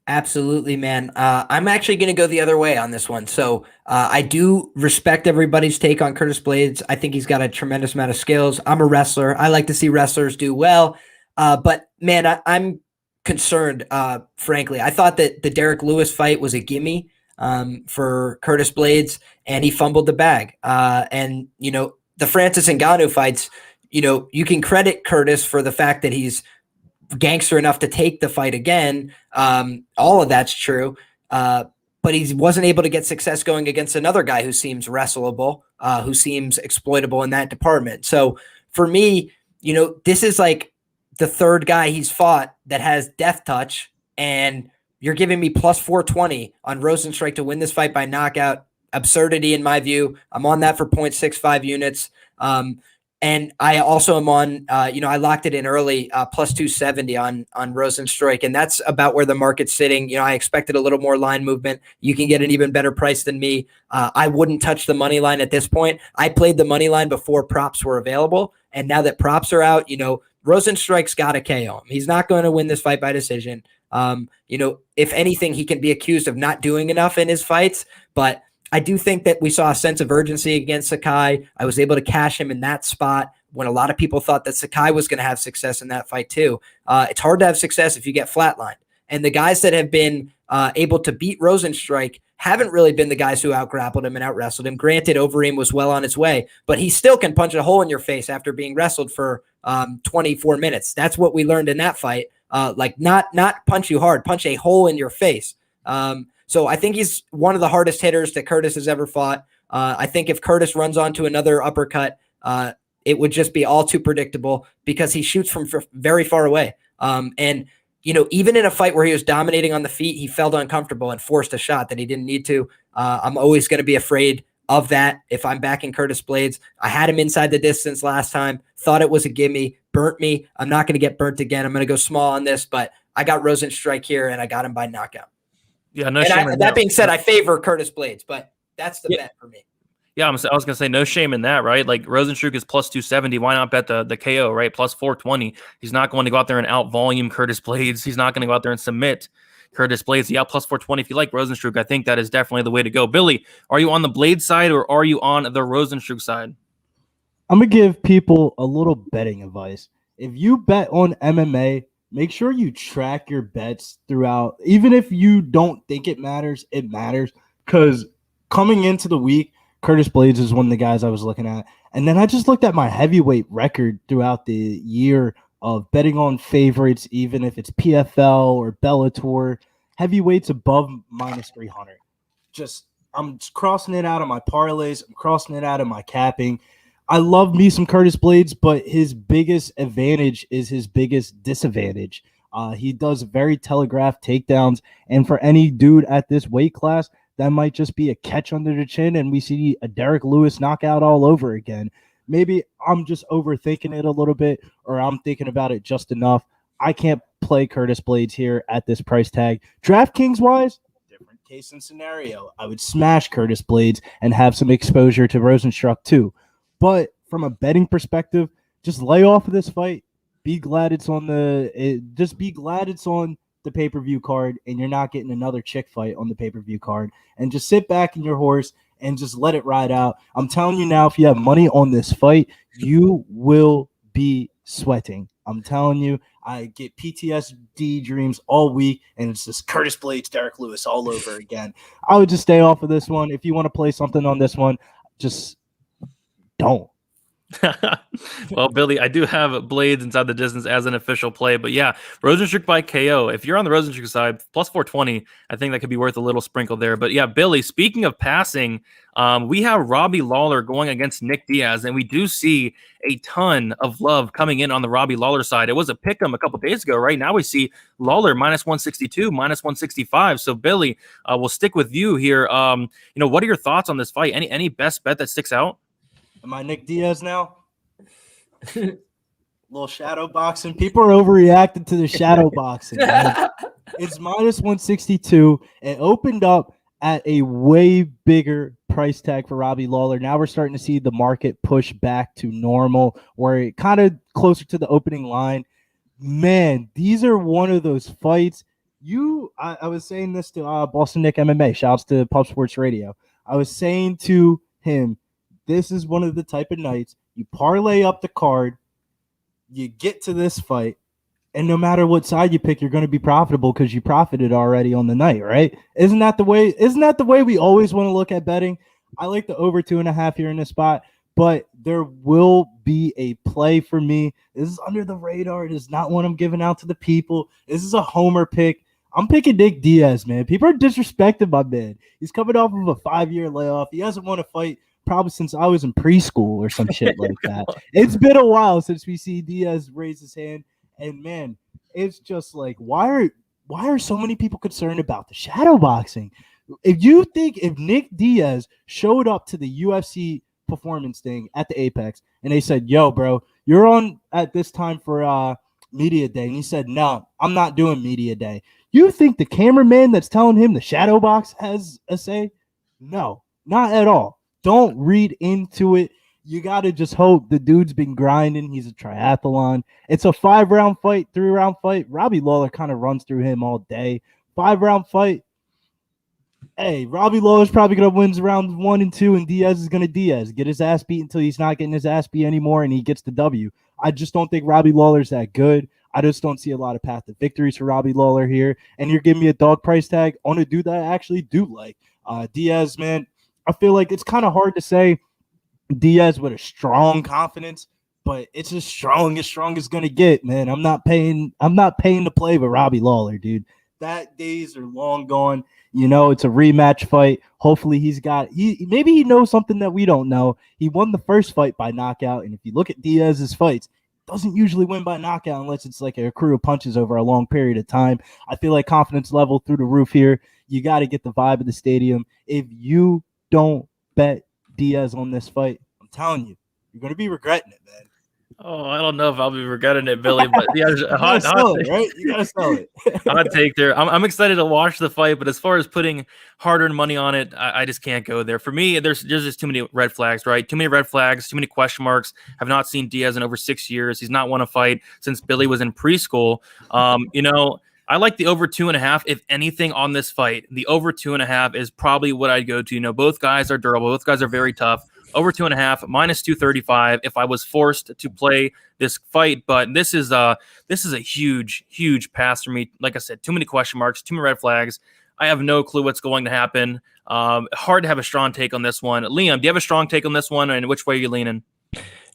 Absolutely, man. I'm actually going to go the other way on this one. So I do respect everybody's take on Curtis Blaydes. I think he's got a tremendous amount of skills. I'm a wrestler. I like to see wrestlers do well. But, man, I'm concerned, frankly. I thought that the Derek Lewis fight was a gimme for Curtis Blaydes, and he fumbled the bag. And, the Francis Ngannou fights, you can credit Curtis for the fact that he's gangster enough to take the fight again. All of that's true. But he wasn't able to get success going against another guy who seems wrestleable, who seems exploitable in that department. So for me, this is like the third guy he's fought that has death touch, and you're giving me plus 420 on Rozenstruik to win this fight by knockout. Absurdity in my view. I'm on that for 0.65 units. And I also am on, I locked it in early, plus 270 on Rozenstruik, and that's about where the market's sitting. I expected a little more line movement. You can get an even better price than me. I wouldn't touch the money line at this point. I played the money line before props were available, and now that props are out, Rozenstruik's got to KO him. He's not going to win this fight by decision. If anything, he can be accused of not doing enough in his fights, but I do think that we saw a sense of urgency against Sakai. I was able to cash him in that spot when a lot of people thought that Sakai was going to have success in that fight too. It's hard to have success if you get flatlined. And the guys that have been able to beat Rozenstruik haven't really been the guys who out-grappled him and out-wrestled him. Granted, Overeem was well on his way, but he still can punch a hole in your face after being wrestled for 24 minutes. That's what we learned in that fight. Not punch you hard, punch a hole in your face. So I think he's one of the hardest hitters that Curtis has ever fought. I think if Curtis runs onto another uppercut, it would just be all too predictable because he shoots from very far away. Even in a fight where he was dominating on the feet, he felt uncomfortable and forced a shot that he didn't need to. I'm always going to be afraid of that if I'm backing Curtis Blaydes. I had him inside the distance last time, thought it was a gimme, burnt me. I'm not going to get burnt again. I'm going to go small on this, but I got Rozenstruik here, and I got him by knockout. Yeah, no shame. That being said, I favor Curtis Blaydes, but that's the bet for me. Yeah, I was going to say no shame in that, right? Like Rozenstruik is plus 270. Why not bet the KO, right? Plus 420. He's not going to go out there and out volume Curtis Blaydes. He's not going to go out there and submit Curtis Blaydes. Yeah, plus 420. If you like Rozenstruik, I think that is definitely the way to go. Billy, are you on the Blaydes side or are you on the Rozenstruik side? I'm going to give people a little betting advice. If you bet on MMA, make sure you track your bets throughout. Even if you don't think it matters, because coming into the week, Curtis Blaydes is one of the guys I was looking at. And then I just looked at my heavyweight record throughout the year of betting on favorites, even if it's PFL or Bellator, heavyweights above minus 300. I'm crossing it out of my parlays. I'm crossing it out of my capping. I love me some Curtis Blaydes, but his biggest advantage is his biggest disadvantage. He does very telegraphed takedowns. And for any dude at this weight class, that might just be a catch under the chin, and we see a Derek Lewis knockout all over again. Maybe I'm just overthinking it a little bit, or I'm thinking about it just enough. I can't play Curtis Blaydes here at this price tag. DraftKings-wise, different case and scenario. I would smash Curtis Blaydes and have some exposure to Rozenstruik too. But from a betting perspective, just lay off of this fight. Be glad it's on the pay-per-view card, and you're not getting another chick fight on the pay-per-view card. And just sit back in your horse and just let it ride out. I'm telling you now, if you have money on this fight, you will be sweating. I'm telling you, I get PTSD dreams all week, and it's just Curtis Blaydes, Derek Lewis all over again. I would just stay off of this one. If you want to play something on this one, just don't. Well, Billy, I do have Blaydes inside the distance as an official play, but yeah, Rozenstruik by KO. If you're on the Rozenstruik side, plus 420, I think that could be worth a little sprinkle there. But yeah, Billy, speaking of passing, we have Robbie Lawler going against Nick Diaz, and we do see a ton of love coming in on the Robbie Lawler side. It was a pick 'em a couple days ago, right? Now we see Lawler minus 162, minus 165. So Billy, we'll stick with you here. What are your thoughts on this fight? Any best bet that sticks out? Am I Nick Diaz now? Little shadow boxing. People are overreacting to the shadow boxing. Man. It's minus 162. It opened up at a way bigger price tag for Robbie Lawler. Now we're starting to see the market push back to normal, where it kind of closer to the opening line. Man, these are one of those fights. I was saying this to Boston Nick MMA. Shouts to Pub Sports Radio. I was saying to him, this is one of the type of nights you parlay up the card, you get to this fight, and no matter what side you pick, you're going to be profitable because you profited already on the night, right? Isn't that the way we always want to look at betting? I like the over 2.5 here in this spot, but there will be a play for me. This is under the radar. It is not one I'm giving out to the people. This is a homer pick. I'm picking Nick Diaz, man. People are disrespecting my man. He's coming off of a 5-year layoff. He hasn't won a fight probably since I was in preschool or some shit like that. It's been a while since we see Diaz raise his hand. And man, it's just like, why are so many people concerned about the shadow boxing? If Nick Diaz showed up to the UFC performance thing at the Apex and they said, yo, bro, you're on at this time for media day. And he said, no, I'm not doing media day. You think the cameraman that's telling him the shadow box has a say? No, not at all. Don't read into it. You got to just hope. The dude's been grinding. He's a triathlon. It's a 5-round fight, 3-round fight. Robbie Lawler kind of runs through him all day. 5-round fight. Hey, Robbie Lawler's probably going to win rounds 1 and 2, and Diaz is going to Diaz. Get his ass beat until he's not getting his ass beat anymore, and he gets the W. I just don't think Robbie Lawler's that good. I just don't see a lot of path to victories for Robbie Lawler here. And you're giving me a dog price tag on a dude that I actually do like. Diaz, man, I feel like it's kind of hard to say Diaz with a strong confidence, but it's as strong as going to get, man. I'm not paying to play with Robbie Lawler, dude. That days are long gone. You know, it's a rematch fight. Hopefully maybe he knows something that we don't know. He won the first fight by knockout, and if you look at Diaz's fights, doesn't usually win by knockout unless it's like a crew of punches over a long period of time. I feel like confidence level through the roof here. You got to get the vibe of the stadium. If you don't bet Diaz on this fight, I'm telling you, you're going to be regretting it, man. Oh, I don't know if I'll be regretting it, Billy, but yeah, hot take, right? You gotta sell it. Hot take there. I'm excited to watch the fight, but as far as putting hard-earned money on it, I just can't go there. For me, there's just too many red flags, right? Too many red flags, too many question marks. Have not seen Diaz in over 6 years. He's not won a fight since Billy was in preschool. You know, I like the over 2.5. If anything on this fight, the over 2.5 is probably what I'd go to. You know, both guys are durable. Both guys are very tough. Over 2.5, minus 235 if I was forced to play this fight. But this is a huge pass for me. Like I said, too many question marks, too many red flags. I have no clue what's going to happen. Hard to have a strong take on this one. Liam, do you have a strong take on this one, and which way are you leaning?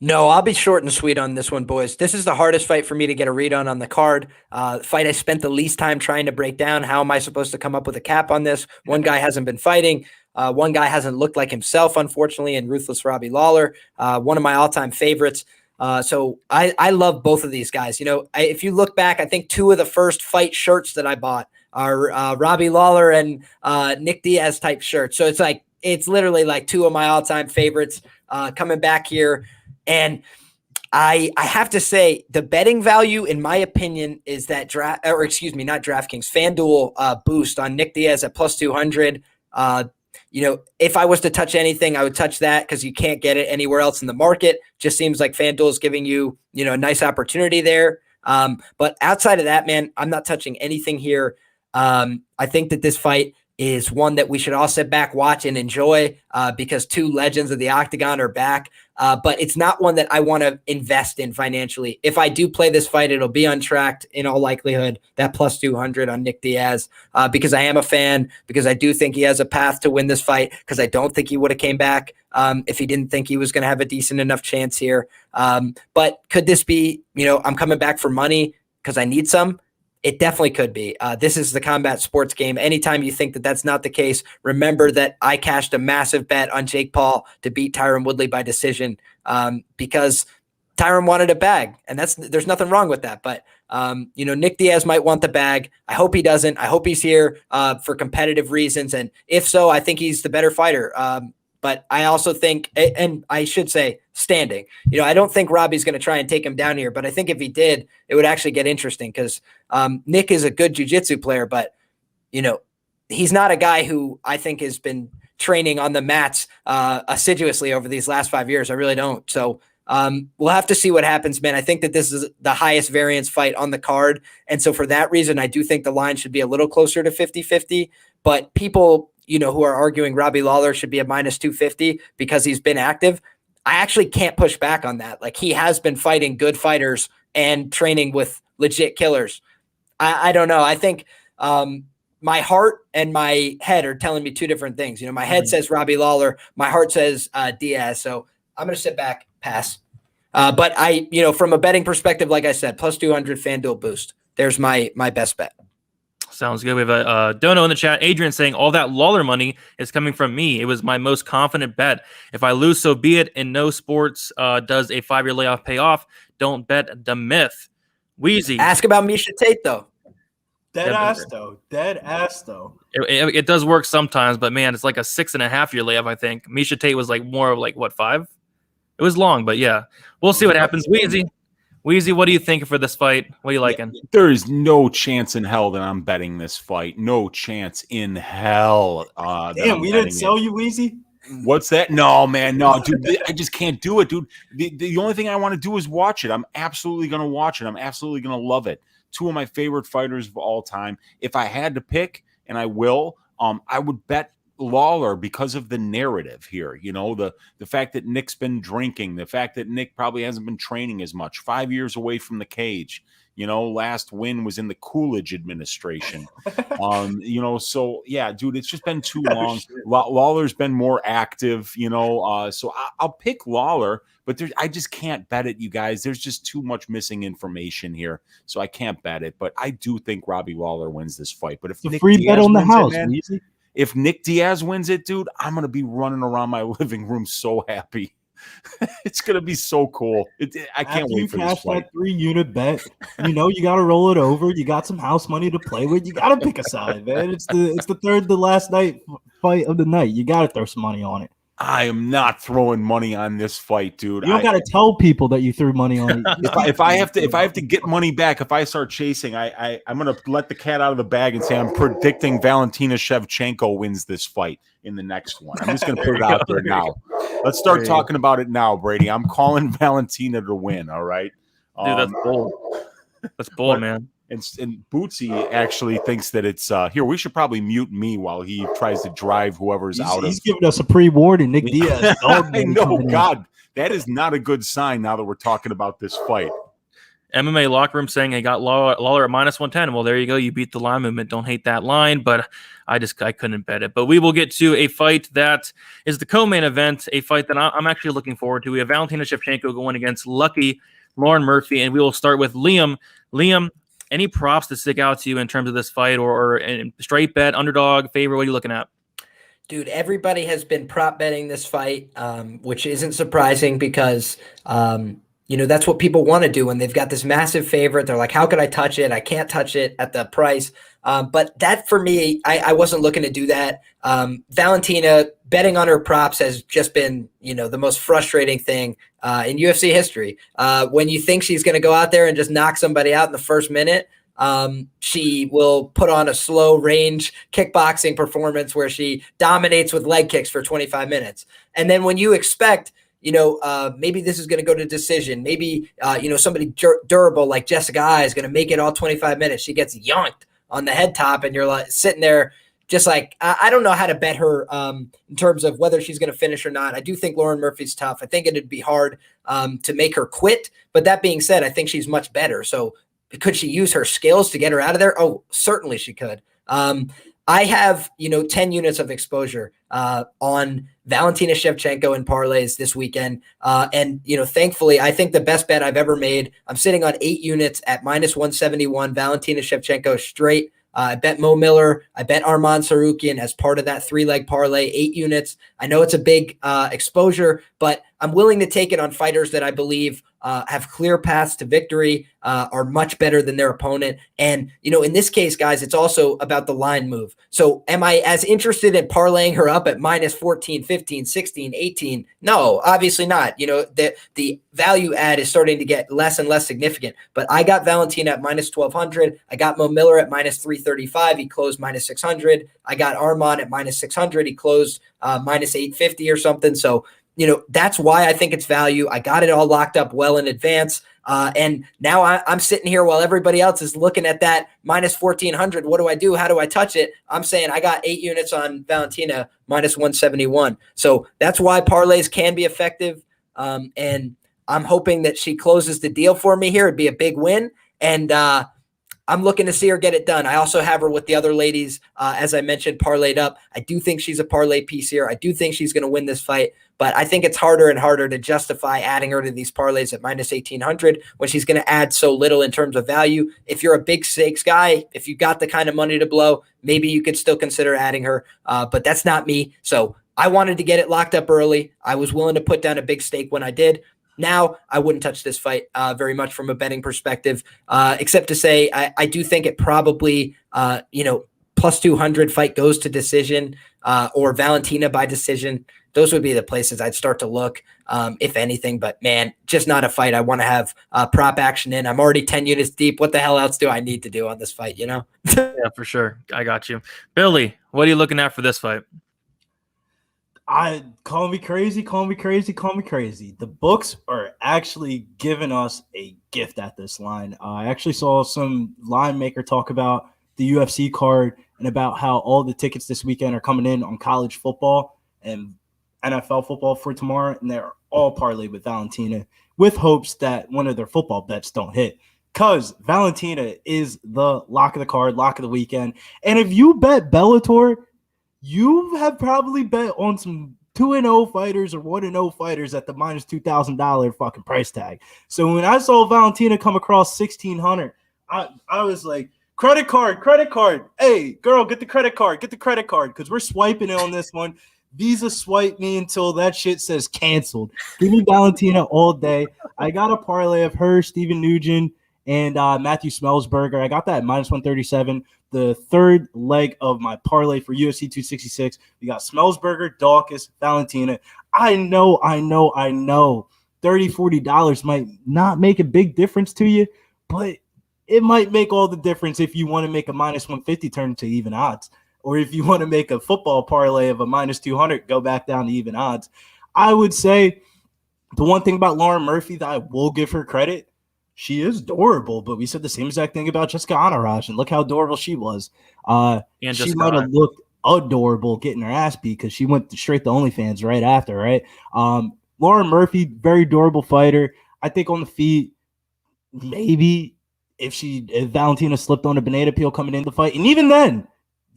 No, I'll be short and sweet on this one, boys. This is the hardest fight for me to get a read on the card. Fight I spent the least time trying to break down. How am I supposed to come up with a cap on this? One guy hasn't been fighting. One guy hasn't looked like himself, unfortunately, and Ruthless Robbie Lawler, one of my all-time favorites. So I love both of these guys. You know, if you look back, I think 2 of the first fight shirts that I bought are Robbie Lawler and Nick Diaz type shirts. So it's literally like 2 of my all-time favorites coming back here. And I have to say the betting value, in my opinion, is that not DraftKings, FanDuel boost on Nick Diaz at plus 200. You know, if I was to touch anything, I would touch that because you can't get it anywhere else in the market. Just seems like FanDuel is giving you, you know, a nice opportunity there. But outside of that, man, I'm not touching anything here. I think that this fight is one that we should all sit back, watch, and enjoy because 2 legends of the octagon are back. But it's not one that I want to invest in financially. If I do play this fight, it'll be untracked in all likelihood, that plus 200 on Nick Diaz, because I am a fan, because I do think he has a path to win this fight, because I don't think he would have came back if he didn't think he was going to have a decent enough chance here. But could this be, you know, I'm coming back for money because I need some? It definitely could be. This is the combat sports game. Anytime you think that that's not the case, remember that I cashed a massive bet on Jake Paul to beat Tyron Woodley by decision because Tyron wanted a bag, and there's nothing wrong with that. But you know, Nick Diaz might want the bag. I hope he doesn't. I hope he's here for competitive reasons, and if so, I think he's the better fighter. But I also think, and I should say standing, you know, I don't think Robbie's going to try and take him down here, but I think if he did, it would actually get interesting because Nick is a good jiu-jitsu player, but, you know, he's not a guy who I think has been training on the mats assiduously over these last 5 years. I really don't. So we'll have to see what happens, man. I think that this is the highest variance fight on the card. And so for that reason, I do think the line should be a little closer to 50-50, but people, you know, who are arguing Robbie Lawler should be a minus 250 because he's been active. I actually can't push back on that. Like, he has been fighting good fighters and training with legit killers. I don't know. I think my heart and my head are telling me 2 different things. You know, my head says Robbie Lawler, my heart says Diaz. So I'm going to sit back, pass. But I, you know, from a betting perspective, like I said, plus 200 FanDuel boost. There's my best bet. Sounds good. We have a dono in the chat. Adrian saying all that Lawler money is coming from me. It was my most confident bet. If I lose, so be it. In no sports does a 5-year layoff pay off. Don't bet the myth. Wheezy. Ask about Miesha Tate, though. Dead ass, though. It does work sometimes, but, man, it's like a 6.5-year layoff, I think. Miesha Tate was like more of like, what, 5? It was long, but, yeah. We'll see what happens. Wheezy, what do you think for this fight? What are you liking? There is no chance in hell that I'm betting this fight. No chance in hell. Damn, we didn't sell you, Wheezy? What's that? No, man, no, dude. I just can't do it, dude. The only thing I want to do is watch it. I'm absolutely gonna watch it. I'm absolutely gonna love it. Two of my favorite fighters of all time. If I had to pick, and I will, I would bet Lawler because of the narrative here. You know, the fact that Nick's been drinking, the fact that Nick probably hasn't been training as much, 5 years away from the cage. You know, last win was in the Coolidge administration. You know, so yeah, dude, it's just been too long. Lawler's been more active, you know, so I'll pick Lawler, but I just can't bet it, you guys. There's just too much missing information here, so I can't bet it. But I do think Robbie Lawler wins this fight. But if The Nick free Diaz bet on the wins it, house, man, Weezy. if Nick Diaz wins it, dude, I'm gonna be running around my living room so happy. It's gonna be so cool. I can't After wait you for this cash fight. that 3-unit bet, you know you got to roll it over. You got some house money to play with. You got to pick a side, man. It's the third to last night fight of the night. You got to throw some money on it. I am not throwing money on this fight, dude. You don't got to tell people that you threw money on it. If I have to get money back, if I start chasing, I'm gonna let the cat out of the bag and say I'm predicting Valentina Shevchenko wins this fight in the next one. I'm just gonna put it out there now. Let's start talking about it now, Brady. I'm calling Valentina to win. All right, Dude, that's bold. That's bold, man. And Bootsy actually thinks that it's here. We should probably mute me while he tries to drive whoever's out. He's giving us a pre-warning. Nick Diaz. I know, God, that is not a good sign. Now that we're talking about this fight, MMA locker room saying he got Lawler at -110. Well, there you go. You beat the line movement. Don't hate that line, but I couldn't bet it. But we will get to a fight that is the co-main event, a fight that I'm actually looking forward to. We have Valentina Shevchenko going against lucky Lauren Murphy, and we will start with Liam. Liam, any props that stick out to you in terms of this fight, or straight bet, underdog, favorite? What are you looking at? Dude, everybody has been prop betting this fight, which isn't surprising because, you know, that's what people want to do when they've got this massive favorite. They're like, how could I touch it? I can't touch it at the price. But that for me, I wasn't looking to do that. Valentina betting on her props has just been, you know, the most frustrating thing in UFC history. When you think she's going to go out there and just knock somebody out in the first minute, she will put on a slow range kickboxing performance where she dominates with leg kicks for 25 minutes. And then when you expect, you know, maybe this is going to go to decision. Maybe, you know, somebody durable like Jessica I is going to make it all 25 minutes. She gets yoinked on the head top, and you're like sitting there just like, I don't know how to bet her in terms of whether she's going to finish or not. I do think Lauren Murphy's tough. I think it'd be hard to make her quit. But that being said, I think she's much better. So could she use her skills to get her out of there? Oh, certainly she could. I have, you know, 10 units of exposure on Valentina Shevchenko in parlays this weekend. And, you know, thankfully, I think the best bet I've ever made, I'm sitting on 8 units at -171, Valentina Shevchenko straight. I bet Mo Miller. I bet Arman Sarukian as part of that 3-leg parlay, 8 units. I know it's a big exposure, but I'm willing to take it on fighters that I believe have clear paths to victory, are much better than their opponent. And, you know, in this case, guys, it's also about the line move. So am I as interested in parlaying her up at -14, 15, 16, 18? No, obviously not. You know, the value add is starting to get less and less significant. But I got Valentina at -1200. I got Mo Miller at -335. He closed -600. I got Arman at -600. He closed -850 or something. So, you know, that's why I think it's value. I got it all locked up well in advance. And now I'm sitting here while everybody else is looking at that -1400. What do I do? How do I touch it? I'm saying I got 8 units on Valentina -171. So that's why parlays can be effective. And I'm hoping that she closes the deal for me here. It'd be a big win. And I'm looking to see her get it done. I also have her with the other ladies, as I mentioned, parlayed up. I do think she's a parlay piece here. I do think she's going to win this fight, but I think it's harder and harder to justify adding her to these parlays at -1800 when she's going to add so little in terms of value. If you're a big stakes guy, if you got the kind of money to blow, maybe you could still consider adding her, but that's not me. So I wanted to get it locked up early. I was willing to put down a big stake when I did. Now, I wouldn't touch this fight very much from a betting perspective, except to say I do think it probably, you know, +200 fight goes to decision or Valentina by decision. Those would be the places I'd start to look, if anything. But, man, just not a fight I want to have prop action in. I'm already 10 units deep. What the hell else do I need to do on this fight, you know? Yeah, for sure. I got you. Billy, what are you looking at for this fight? I call me crazy. The books are actually giving us a gift at this line. I actually saw some line maker talk about the UFC card and about how all the tickets this weekend are coming in on college football and NFL football for tomorrow, and they're all parlayed with Valentina with hopes that one of their football bets don't hit. Because Valentina is the lock of the card, lock of the weekend. And if you bet Bellator, you have probably bet on some 2-0 fighters or 1-0 fighters at the minus $2,000 fucking price tag. So when I saw Valentina come across 1,600, I was like, credit card. Hey, girl, get the credit card, because we're swiping it on this one. Visa swipe me until that shit says canceled. Give me Valentina all day. I got a parlay of her, Steven Nugent, and Matthew Semelsberger. I got that at minus 137. The third leg of my parlay for UFC 266. We got Semelsberger, Daukaus, Valentina. I know. $30, $40 might not make a big difference to you, but it might make all the difference if you want to make a minus 150 turn to even odds. Or if you want to make a football parlay of a minus 200, go back down to even odds. I would say the one thing about Lauren Murphy that I will give her credit, she is adorable, but we said the same exact thing about Jessica Andrade, and look how adorable she was. She might have looked adorable getting her ass beat because she went straight to OnlyFans right after, right? Lauren Murphy, very adorable fighter. I think on the feet, maybe if Valentina slipped on a banana peel coming into the fight, and even then,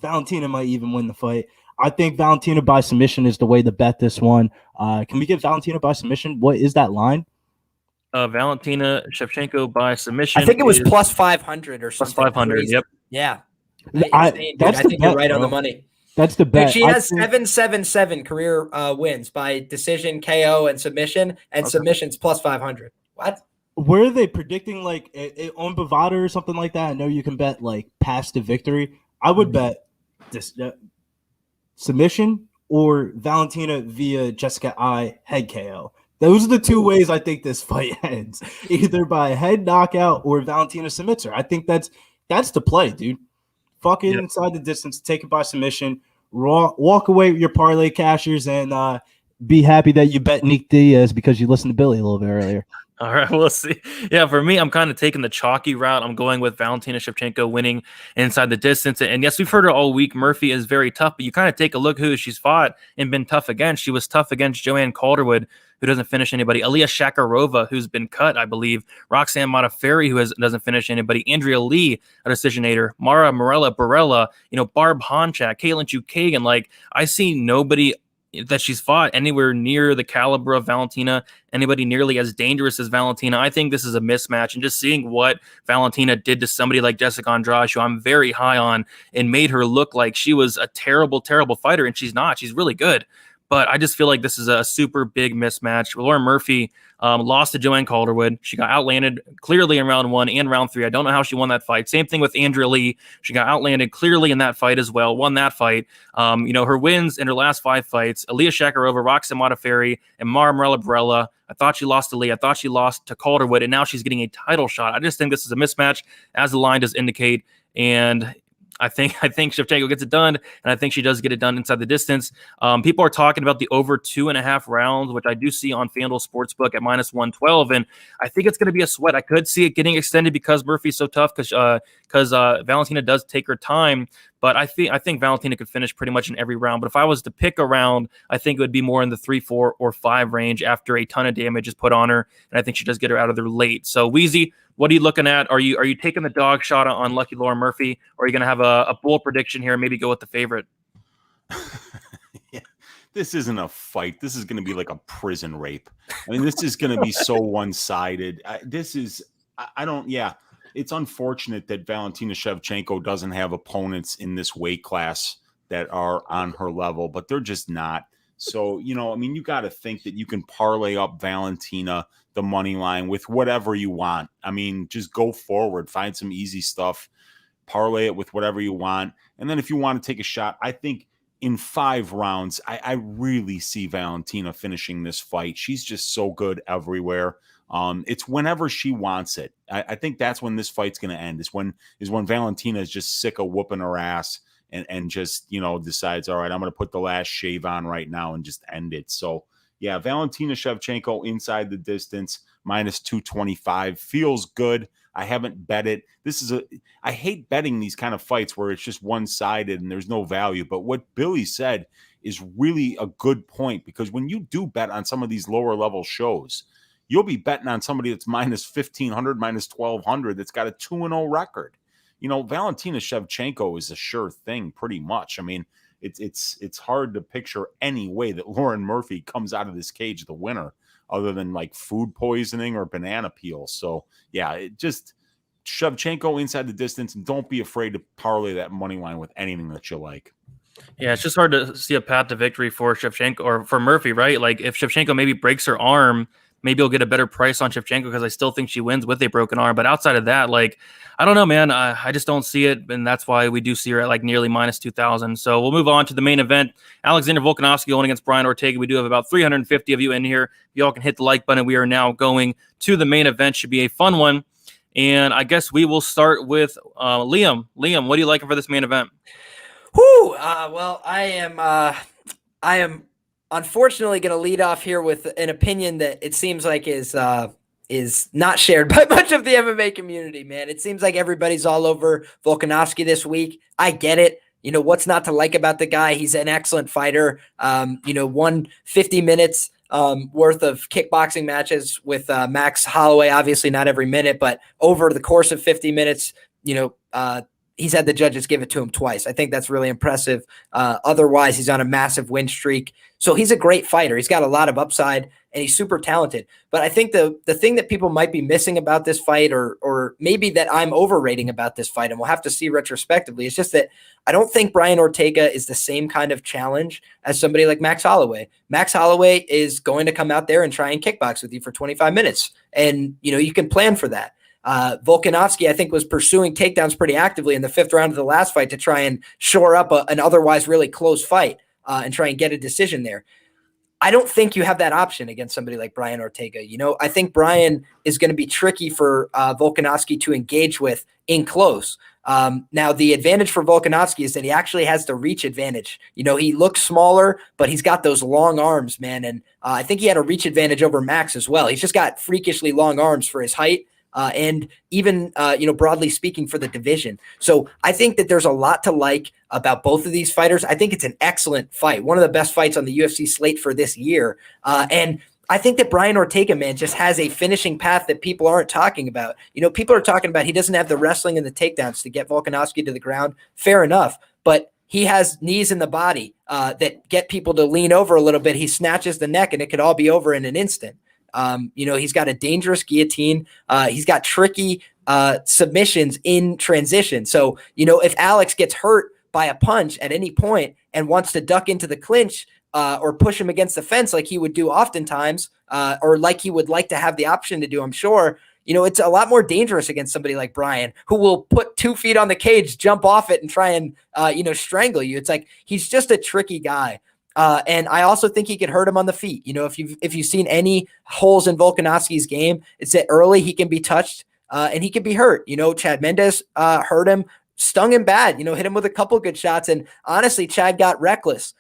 Valentina might even win the fight. I think Valentina by submission is the way to bet this one. Can we get Valentina by submission? What is that line? Valentina Shevchenko by submission. I think it was plus 500 or something. Plus 500, crazy. Yep. Yeah. I think bet, you're right bro. on the money. That's the bet. She has 777 career wins by decision, KO, and submission, and submissions plus 500. What? Were they predicting like on Bovada or something like that? I know you can bet like past the victory. I would bet this submission or Valentina via Jessica I head KO. Those are the two ways I think this fight ends, either by a head knockout or Valentina submits her. I think that's the play, dude. Fuck it inside the distance, take it by submission, walk away with your parlay cashers, and be happy that you bet Nick Diaz because you listened to Billy a little bit earlier. All right, we'll see. Yeah, for me, I'm kind of taking the chalky route. I'm going with Valentina Shevchenko winning inside the distance. And yes, we've heard her all week. Murphy is very tough, but you kind of take a look who she's fought and been tough against. She was tough against Joanne Calderwood, who doesn't finish anybody. Aliyah Shakarova, who's been cut, I believe. Roxanne Maia-Ferry, who doesn't finish anybody. Andrea Lee, a decisionator. Mara Barella, Barb Honchak, Caitlin Chukagan. Like, I see nobody that she's fought anywhere near the caliber of Valentina, anybody nearly as dangerous as Valentina. I think this is a mismatch, and just seeing what Valentina did to somebody like Jessica Andrade, who I'm very high on, and made her look like she was a terrible, terrible fighter, and she's not. She's really good. But I just feel like this is a super big mismatch. Lauren Murphy lost to Joanne Calderwood. She got outlanded clearly in round 1 and round 3. I don't know how she won that fight. Same thing with Andrea Lee. She got outlanded clearly in that fight as well, won that fight. Her wins in her last 5 fights, Aliyah Shakarova, Roxanne Maia-Ferry, and Mara Barella. I thought she lost to Lee. I thought she lost to Calderwood, and now she's getting a title shot. I just think this is a mismatch, as the line does indicate. And I think Shevchenko gets it done, and I think she does get it done inside the distance. People are talking about the over 2.5 rounds, which I do see on FanDuel Sportsbook at minus 112, and I think it's going to be a sweat. I could see it getting extended because Murphy's so tough, because Valentina does take her time. But I think Valentina could finish pretty much in every round. But if I was to pick a round, I think it would be more in the 3, 4, or 5 range after a ton of damage is put on her. And I think she does get her out of there late. So, Weezy, what are you looking at? Are you taking the dog shot on Lucky Lauren Murphy? Or are you going to have a bold prediction here and maybe go with the favorite? Yeah. This isn't a fight. This is going to be like a prison rape. I mean, this is going to be so one-sided. It's unfortunate that Valentina Shevchenko doesn't have opponents in this weight class that are on her level, but they're just not. So, you got to think that you can parlay up Valentina, the money line, with whatever you want. I mean, just go forward, find some easy stuff, parlay it with whatever you want. And then if you want to take a shot, I think in 5 rounds, I really see Valentina finishing this fight. She's just so good everywhere. It's whenever she wants it. I think that's when this fight's going to end. Is when Valentina is just sick of whooping her ass and just, decides, all right, I'm going to put the last shave on right now and just end it. So yeah, Valentina Shevchenko inside the distance, minus 225 feels good. I haven't bet it. I hate betting these kind of fights where it's just one-sided and there's no value. But what Billy said is really a good point, because when you do bet on some of these lower level shows, you'll be betting on somebody that's minus 1,500, minus 1,200 that's got a 2-0 record. Valentina Shevchenko is a sure thing pretty much. I mean, it's hard to picture any way that Lauren Murphy comes out of this cage the winner, other than like food poisoning or banana peel. So yeah, it just Shevchenko inside the distance, and don't be afraid to parlay that money line with anything that you like. Yeah, it's just hard to see a path to victory for Shevchenko or for Murphy, right? Like if Shevchenko maybe breaks her arm, maybe you'll get a better price on Shevchenko, because I still think she wins with a broken arm. But outside of that, like, I don't know, man. I just don't see it, and that's why we do see her at like nearly minus 2,000. So we'll move on to the main event. Alexander Volkanovski going against Brian Ortega. We do have about 350 of you in here. You all can hit the like button. We are now going to the main event. Should be a fun one. And I guess we will start with Liam. Liam, what are you liking for this main event? Well, I am unfortunately going to lead off here with an opinion that it seems like is not shared by much of the MMA community, man. It seems like everybody's all over Volkanovski this week. I get it. What's not to like about the guy? He's an excellent fighter. Won 50 minutes worth of kickboxing matches with Max Holloway. Obviously not every minute, but over the course of 50 minutes, he's had the judges give it to him twice. I think that's really impressive. Otherwise, he's on a massive win streak. So he's a great fighter. He's got a lot of upside, and he's super talented. But I think the thing that people might be missing about this fight, or maybe that I'm overrating about this fight, and we'll have to see retrospectively, is just that I don't think Brian Ortega is the same kind of challenge as somebody like Max Holloway. Max Holloway is going to come out there and try and kickbox with you for 25 minutes. And, you can plan for that. Volkanovski, I think, was pursuing takedowns pretty actively in the 5th round of the last fight to try and shore up an otherwise really close fight and try and get a decision there. I don't think you have that option against somebody like Brian Ortega. I think Brian is going to be tricky for Volkanovski to engage with in close. Now, the advantage for Volkanovski is that he actually has the reach advantage. He looks smaller, but he's got those long arms, man. And I think he had a reach advantage over Max as well. He's just got freakishly long arms for his height. And even, broadly speaking, for the division. So I think that there's a lot to like about both of these fighters. I think it's an excellent fight, one of the best fights on the UFC slate for this year. And I think that Brian Ortega, man, just has a finishing path that people aren't talking about. People are talking about he doesn't have the wrestling and the takedowns to get Volkanovski to the ground. Fair enough. But he has knees in the body that get people to lean over a little bit. He snatches the neck, and it could all be over in an instant. He's got a dangerous guillotine. He's got tricky submissions in transition. So, if Alex gets hurt by a punch at any point and wants to duck into the clinch or push him against the fence like he would do oftentimes, or like he would like to have the option to do, I'm sure, it's a lot more dangerous against somebody like Brian, who will put 2 feet on the cage, jump off it, and try and, strangle you. It's like he's just a tricky guy. And I also think he could hurt him on the feet. If you've seen any holes in Volkanovski's game, it's that early he can be touched and he can be hurt. Chad Mendes hurt him, stung him bad, hit him with a couple good shots. And honestly, Chad got reckless.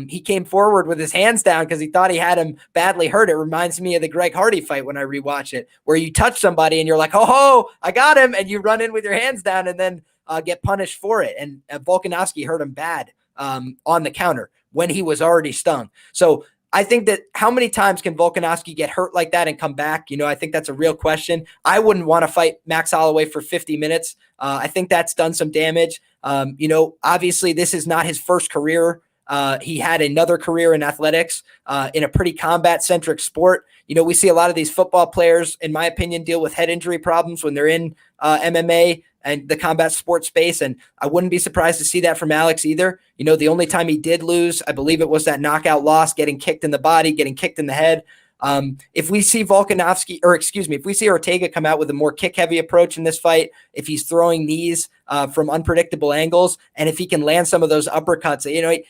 He came forward with his hands down because he thought he had him badly hurt. It reminds me of the Greg Hardy fight when I rewatch it, where you touch somebody and you're like, oh, I got him. And you run in with your hands down and then get punished for it. And Volkanovski hurt him bad on the counter when he was already stung. So I think that how many times can Volkanovski get hurt like that and come back? I think that's a real question. I wouldn't want to fight Max Holloway for 50 minutes. I think that's done some damage. Obviously this is not his first career. He had another career in athletics in a pretty combat-centric sport. We see a lot of these football players, in my opinion, deal with head injury problems when they're in MMA and the combat sports space. And I wouldn't be surprised to see that from Alex either. The only time he did lose, I believe it was that knockout loss, getting kicked in the body, getting kicked in the head. If we see if we see Ortega come out with a more kick-heavy approach in this fight, if he's throwing knees from unpredictable angles, and if he can land some of those uppercuts,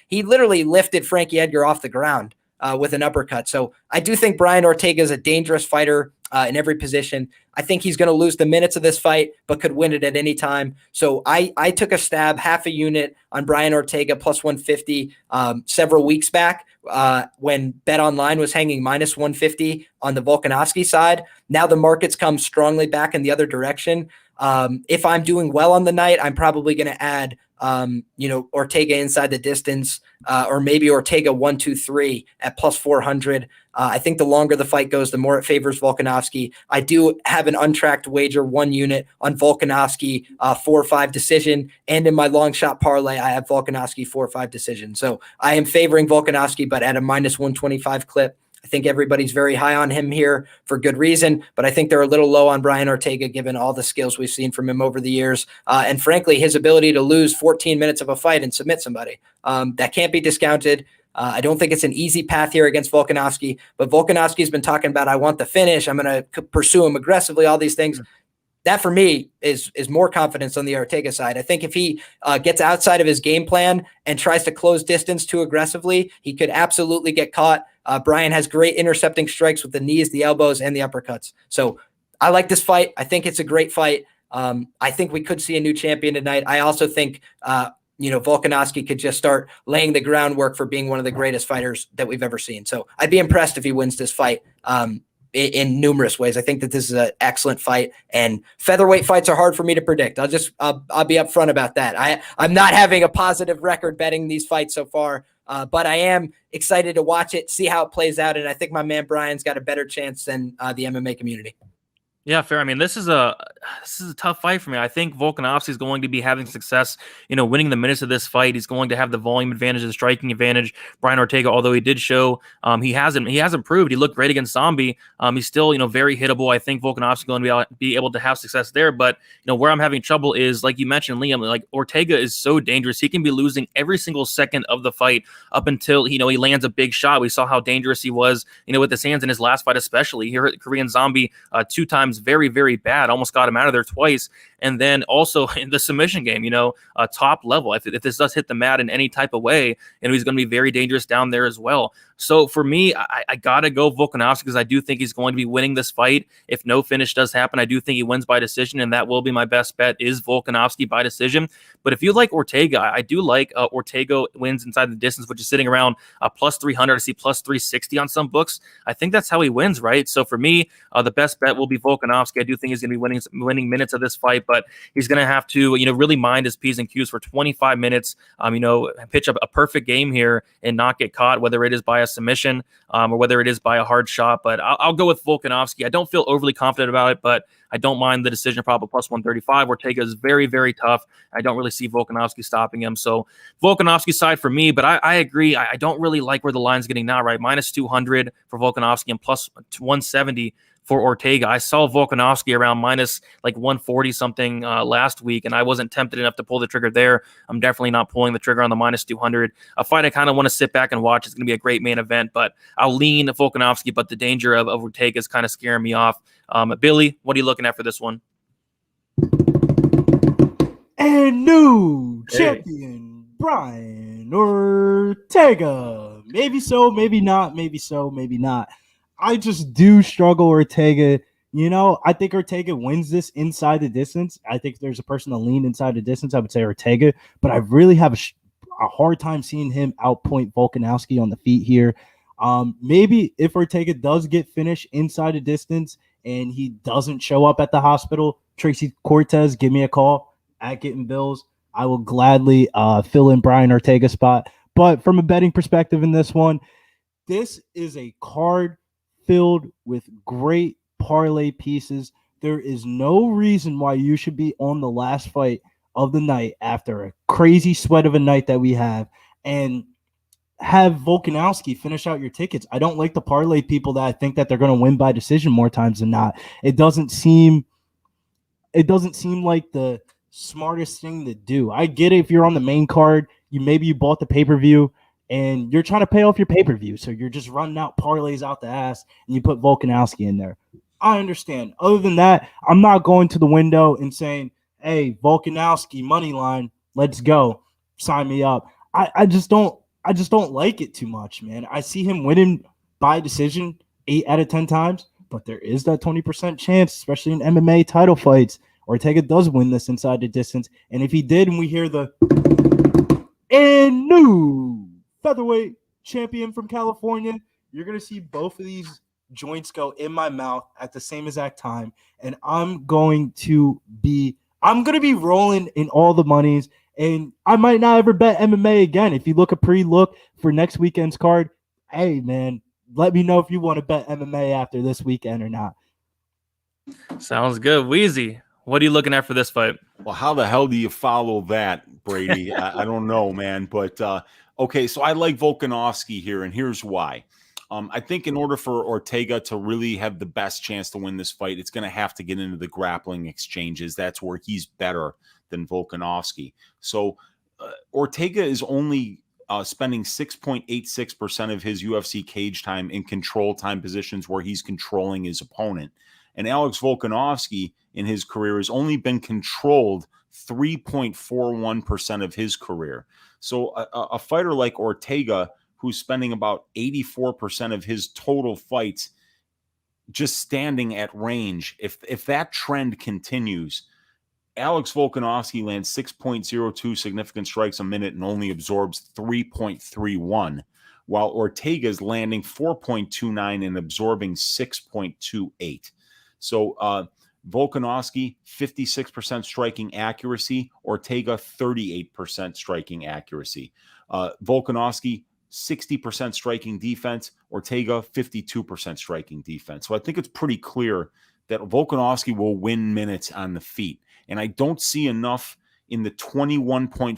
he literally lifted Frankie Edgar off the ground with an uppercut. So I do think Brian Ortega is a dangerous fighter in every position. I think he's going to lose the minutes of this fight, but could win it at any time. So I took a stab, half a unit on Brian Ortega plus 150 several weeks back when Bet Online was hanging minus 150 on the Volkanovski side. Now the market's come strongly back in the other direction. If I'm doing well on the night, I'm probably going to add Ortega inside the distance, or maybe Ortega 1-2-3 at plus 400. I think the longer the fight goes, the more it favors Volkanovski. I do have an untracked wager, 1 unit on Volkanovski 4-5 decision, and in my long shot parlay, I have Volkanovski 4-5 decision. So I am favoring Volkanovski, but at a minus 125 clip. I think everybody's very high on him here for good reason, but I think they're a little low on Brian Ortega given all the skills we've seen from him over the years. And frankly, his ability to lose 14 minutes of a fight and submit somebody, that can't be discounted. I don't think it's an easy path here against Volkanovski, but Volkanovski's been talking about, I want the finish, I'm going to pursue him aggressively, all these things. That for me is more confidence on the Ortega side. I think if he gets outside of his game plan and tries to close distance too aggressively, he could absolutely get caught. Brian has great intercepting strikes with the knees, the elbows, and the uppercuts. So I like this fight. I think it's a great fight. I think we could see a new champion tonight. I also think Volkanovski could just start laying the groundwork for being one of the greatest fighters that we've ever seen. So I'd be impressed if he wins this fight in numerous ways. I think that this is an excellent fight, and featherweight fights are hard for me to predict. I'll be upfront about that. I'm not having a positive record betting these fights so far, but I am excited to watch it, see how it plays out, and I think my man Brian's got a better chance than the MMA community. Yeah, fair. I mean, this is a tough fight for me. I think Volkanovski is going to be having success, winning the minutes of this fight. He's going to have the volume advantage, the striking advantage. Brian Ortega, although he did show he hasn't improved. He looked great against Zombie. He's still very hittable. I think Volkanovski is going to be able to have success there. But where I'm having trouble is, like you mentioned, Liam. Like Ortega is so dangerous. He can be losing every single second of the fight up until he lands a big shot. We saw how dangerous he was, with his hands in his last fight, especially. He hurt Korean Zombie 2 times. Very, very bad. Almost got him out of there twice. And then also in the submission game, top level. If this does hit the mat in any type of way, he's going to be very dangerous down there as well. So for me, I got to go Volkanovski because I do think he's going to be winning this fight. If no finish does happen, I do think he wins by decision, and that will be my best bet is Volkanovski by decision. But if you like Ortega, I do like Ortega wins inside the distance, which is sitting around plus 300. I see plus 360 on some books. I think that's how he wins, right? So for me, the best bet will be Volkanovski. I do think he's going to be winning minutes of this fight, but he's going to have to, really mind his P's and Q's for 25 minutes, pitch up a perfect game here and not get caught, whether it is by a submission or whether it is by a hard shot. But I'll go with Volkanovski. I don't feel overly confident about it, but I don't mind the decision probably plus 135. Ortega is very, very tough. I don't really see Volkanovski stopping him. So Volkanovski side for me, but I agree. I don't really like where the line's getting now, right? Minus 200 for Volkanovski and plus 170 for Ortega. I saw Volkanovski around minus 140 something last week, and I wasn't tempted enough to pull the trigger there. I'm definitely not pulling the trigger on the minus 200. A fight I kind of want to sit back and watch. It's going to be a great main event, but I'll lean Volkanovski, but the danger of Ortega is kind of scaring me off. Billy, what are you looking at for this one? And new champion, Brian Ortega. Maybe so, maybe not. Maybe so, maybe not. I just do struggle Ortega. I think Ortega wins this inside the distance. I think if there's a person to lean inside the distance, I would say Ortega. But I really have a hard time seeing him outpoint Volkanovski on the feet here. Maybe if Ortega does get finished inside the distance and he doesn't show up at the hospital, Tracy Cortez, give me a call at Getting Bills. I will gladly fill in Brian Ortega's spot. But from a betting perspective in this one, this is a card filled with great parlay pieces. There is no reason why you should be on the last fight of the night after a crazy sweat of a night that we have and have Volkanovski finish out your tickets. I don't like the parlay people that I think that they're going to win by decision more times than not. It doesn't seem like the smartest thing to do. I get it if you're on the main card, you bought the pay-per-view and you're trying to pay off your pay-per-view, so you're just running out parlays out the ass, and you put Volkanovski in there. I understand. Other than that, I'm not going to the window and saying, hey, Volkanovski, money line, let's go. Sign me up. I just don't like it too much, man. I see him winning by decision 8 out of 10 times, but there is that 20% chance, especially in MMA title fights, Ortega does win this inside the distance. And if he did, and we hear the new featherweight champion from California, you're going to see both of these joints go in my mouth at the same exact time. And I'm going to be rolling in all the monies. And I might not ever bet MMA again. If you look a pre-look for next weekend's card, hey, man, let me know if you want to bet MMA after this weekend or not. Sounds good. Wheezy, what are you looking at for this fight? Well, how the hell do you follow that, Brady? I don't know, man. But, okay, so I like Volkanovski here, and here's why. I think in order for Ortega to really have the best chance to win this fight, it's going to have to get into the grappling exchanges. That's where he's better than Volkanovski. So Ortega is only spending 6.86% of his UFC cage time in control time positions where he's controlling his opponent. And Alex Volkanovski in his career has only been controlled 3.41% of his career. So a fighter like Ortega, who's spending about 84% of his total fights just standing at range, if that trend continues, Alex Volkanovski lands 6.02 significant strikes a minute and only absorbs 3.31, while Ortega is landing 4.29 and absorbing 6.28. So Volkanovski, 56% striking accuracy, Ortega, 38% striking accuracy. Volkanovski, 60% striking defense, Ortega, 52% striking defense. So I think it's pretty clear that Volkanovski will win minutes on the feet. And I don't see enough in the 21.43%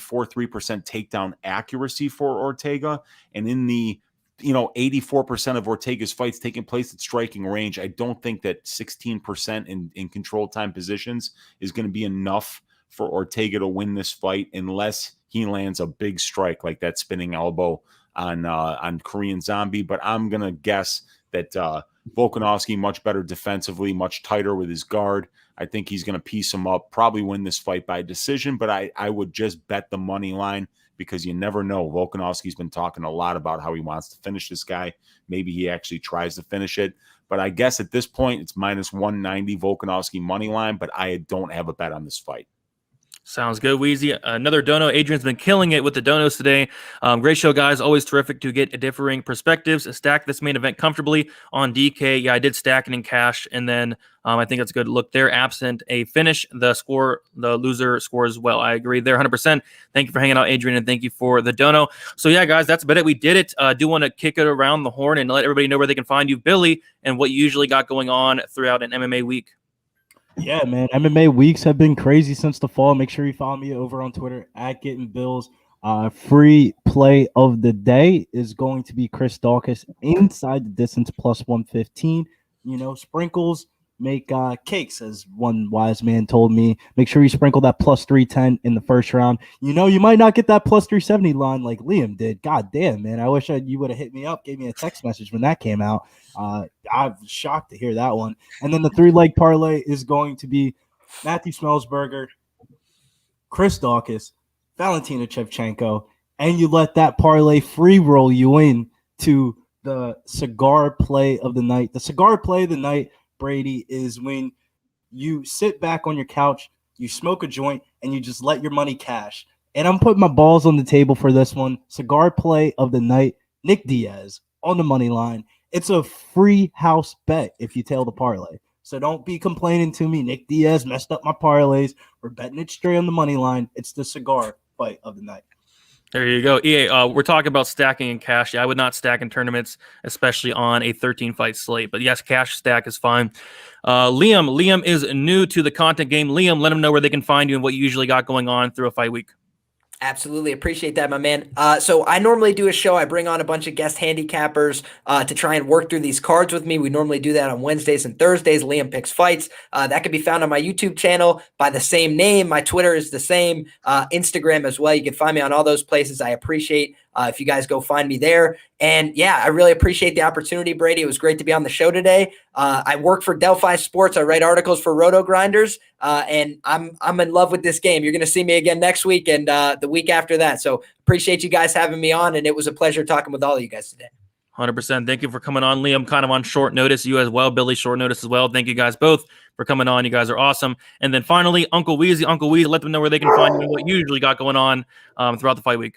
takedown accuracy for Ortega. And in the 84% of Ortega's fights taking place at striking range, I don't think that 16% in control time positions is going to be enough for Ortega to win this fight unless he lands a big strike like that spinning elbow on Korean Zombie. But I'm going to guess that Volkanovski much better defensively, much tighter with his guard. I think he's going to piece him up, probably win this fight by decision, but I would just bet the money line because you never know. Volkanovski's been talking a lot about how he wants to finish this guy. Maybe he actually tries to finish it. But I guess at this point, it's minus 190 Volkanovski money line, but I don't have a bet on this fight. Sounds good, Wheezy. Another dono. Adrian's been killing it with the donos today. Great show, guys. Always terrific to get differing perspectives. Stack this main event comfortably on DK. Yeah, I did stack it in cash, and then I think that's a good look there. Absent a finish, the loser scores well. I agree there 100%. Thank you for hanging out, Adrian, and thank you for the dono. So, yeah, guys, that's about it. We did it. Do want to kick it around the horn and let everybody know where they can find you, Billy, and what you usually got going on throughout an MMA week. Yeah, man. MMA weeks have been crazy since the fall. Make sure you follow me over on Twitter at Getting Bills. Free play of the day is going to be Chris Daukaus inside the distance plus 115. Sprinkles make cakes, as one wise man told me. Make sure you sprinkle that plus 310 in the first round. You might not get that plus 370 line like Liam did. God damn, man. I wish you would have hit me up, gave me a text message when that came out. I was shocked to hear that one. And then the 3-leg parlay is going to be Matthew Semelsberger, Chris Daukaus, Valentina Shevchenko, and you let that parlay free roll you in to the cigar play of the night. The cigar play of the night, Brady, is when you sit back on your couch, you smoke a joint, and you just let your money cash. And I'm putting my balls on the table for this one. Cigar play of the night, Nick Diaz on the money line. It's a free house bet if you tail the parlay. So don't be complaining to me. Nick Diaz messed up my parlays. We're betting it straight on the money line. It's the cigar fight of the night. There you go. EA, we're talking about stacking in cash. Yeah, I would not stack in tournaments, especially on a 13-fight slate. But yes, cash stack is fine. Liam is new to the content game. Liam, let them know where they can find you and what you usually got going on through a fight week. Absolutely. Appreciate that, my man. So I normally do a show. I bring on a bunch of guest handicappers to try and work through these cards with me. We normally do that on Wednesdays and Thursdays. Liam Picks Fights. That can be found on my YouTube channel by the same name. My Twitter is the same. Instagram as well. You can find me on all those places. I appreciate if you guys go find me there. And yeah, I really appreciate the opportunity, Brady. It was great to be on the show today. I work for Delphi Sports. I write articles for Roto Grinders, and I'm in love with this game. You're going to see me again next week and the week after that. So appreciate you guys having me on, and it was a pleasure talking with all of you guys today. 100%. Thank you for coming on, Liam. Kind of on short notice. You as well, Billy, short notice as well. Thank you guys both for coming on. You guys are awesome. And then finally, Uncle Weezy. Uncle Weezy, let them know where they can find you and what you usually got going on throughout the fight week.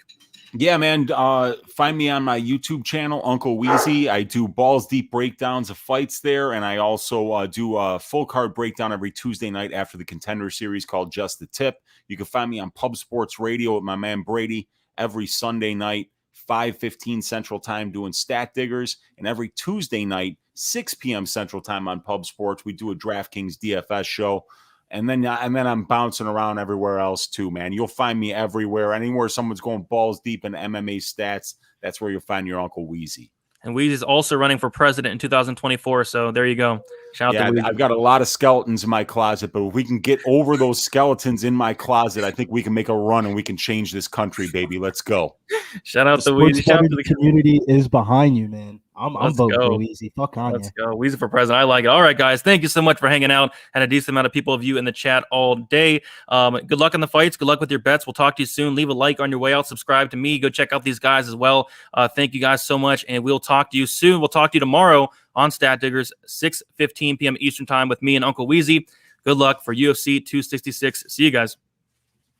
Yeah, man. Find me on my YouTube channel, Uncle Weezy. I do balls deep breakdowns of fights there, and I also do a full card breakdown every Tuesday night after the Contender Series called Just the Tip. You can find me on Pub Sports Radio with my man Brady every Sunday night, 5:15 Central Time, doing Stat Diggers, and every Tuesday night, 6 p.m. Central Time on Pub Sports, we do a DraftKings DFS show. And then I'm bouncing around everywhere else too, man. You'll find me everywhere. Anywhere someone's going balls deep in MMA stats, that's where you'll find your Uncle Weezy. And Weezy's also running for president in 2024. So there you go. Shout out to Weezy. I've got a lot of skeletons in my closet, but if we can get over those skeletons in my closet, I think we can make a run and we can change this country, baby. Let's go. Shout out The to Weezy. sports Shout out to betting the community is behind you, man. I'm Let's voting go. for Weezy. Fuck on Let's you. go. Weezy for president. I like it. All right, guys. Thank you so much for hanging out. Had a decent amount of people of you in the chat all day. Good luck in the fights. Good luck with your bets. We'll talk to you soon. Leave a like on your way out. Subscribe to me. Go check out these guys as well. Thank you guys so much, and we'll talk to you soon. We'll talk to you tomorrow on Stat Diggers, 6:15 p.m. Eastern Time with me and Uncle Weezy. Good luck for UFC 266. See you guys.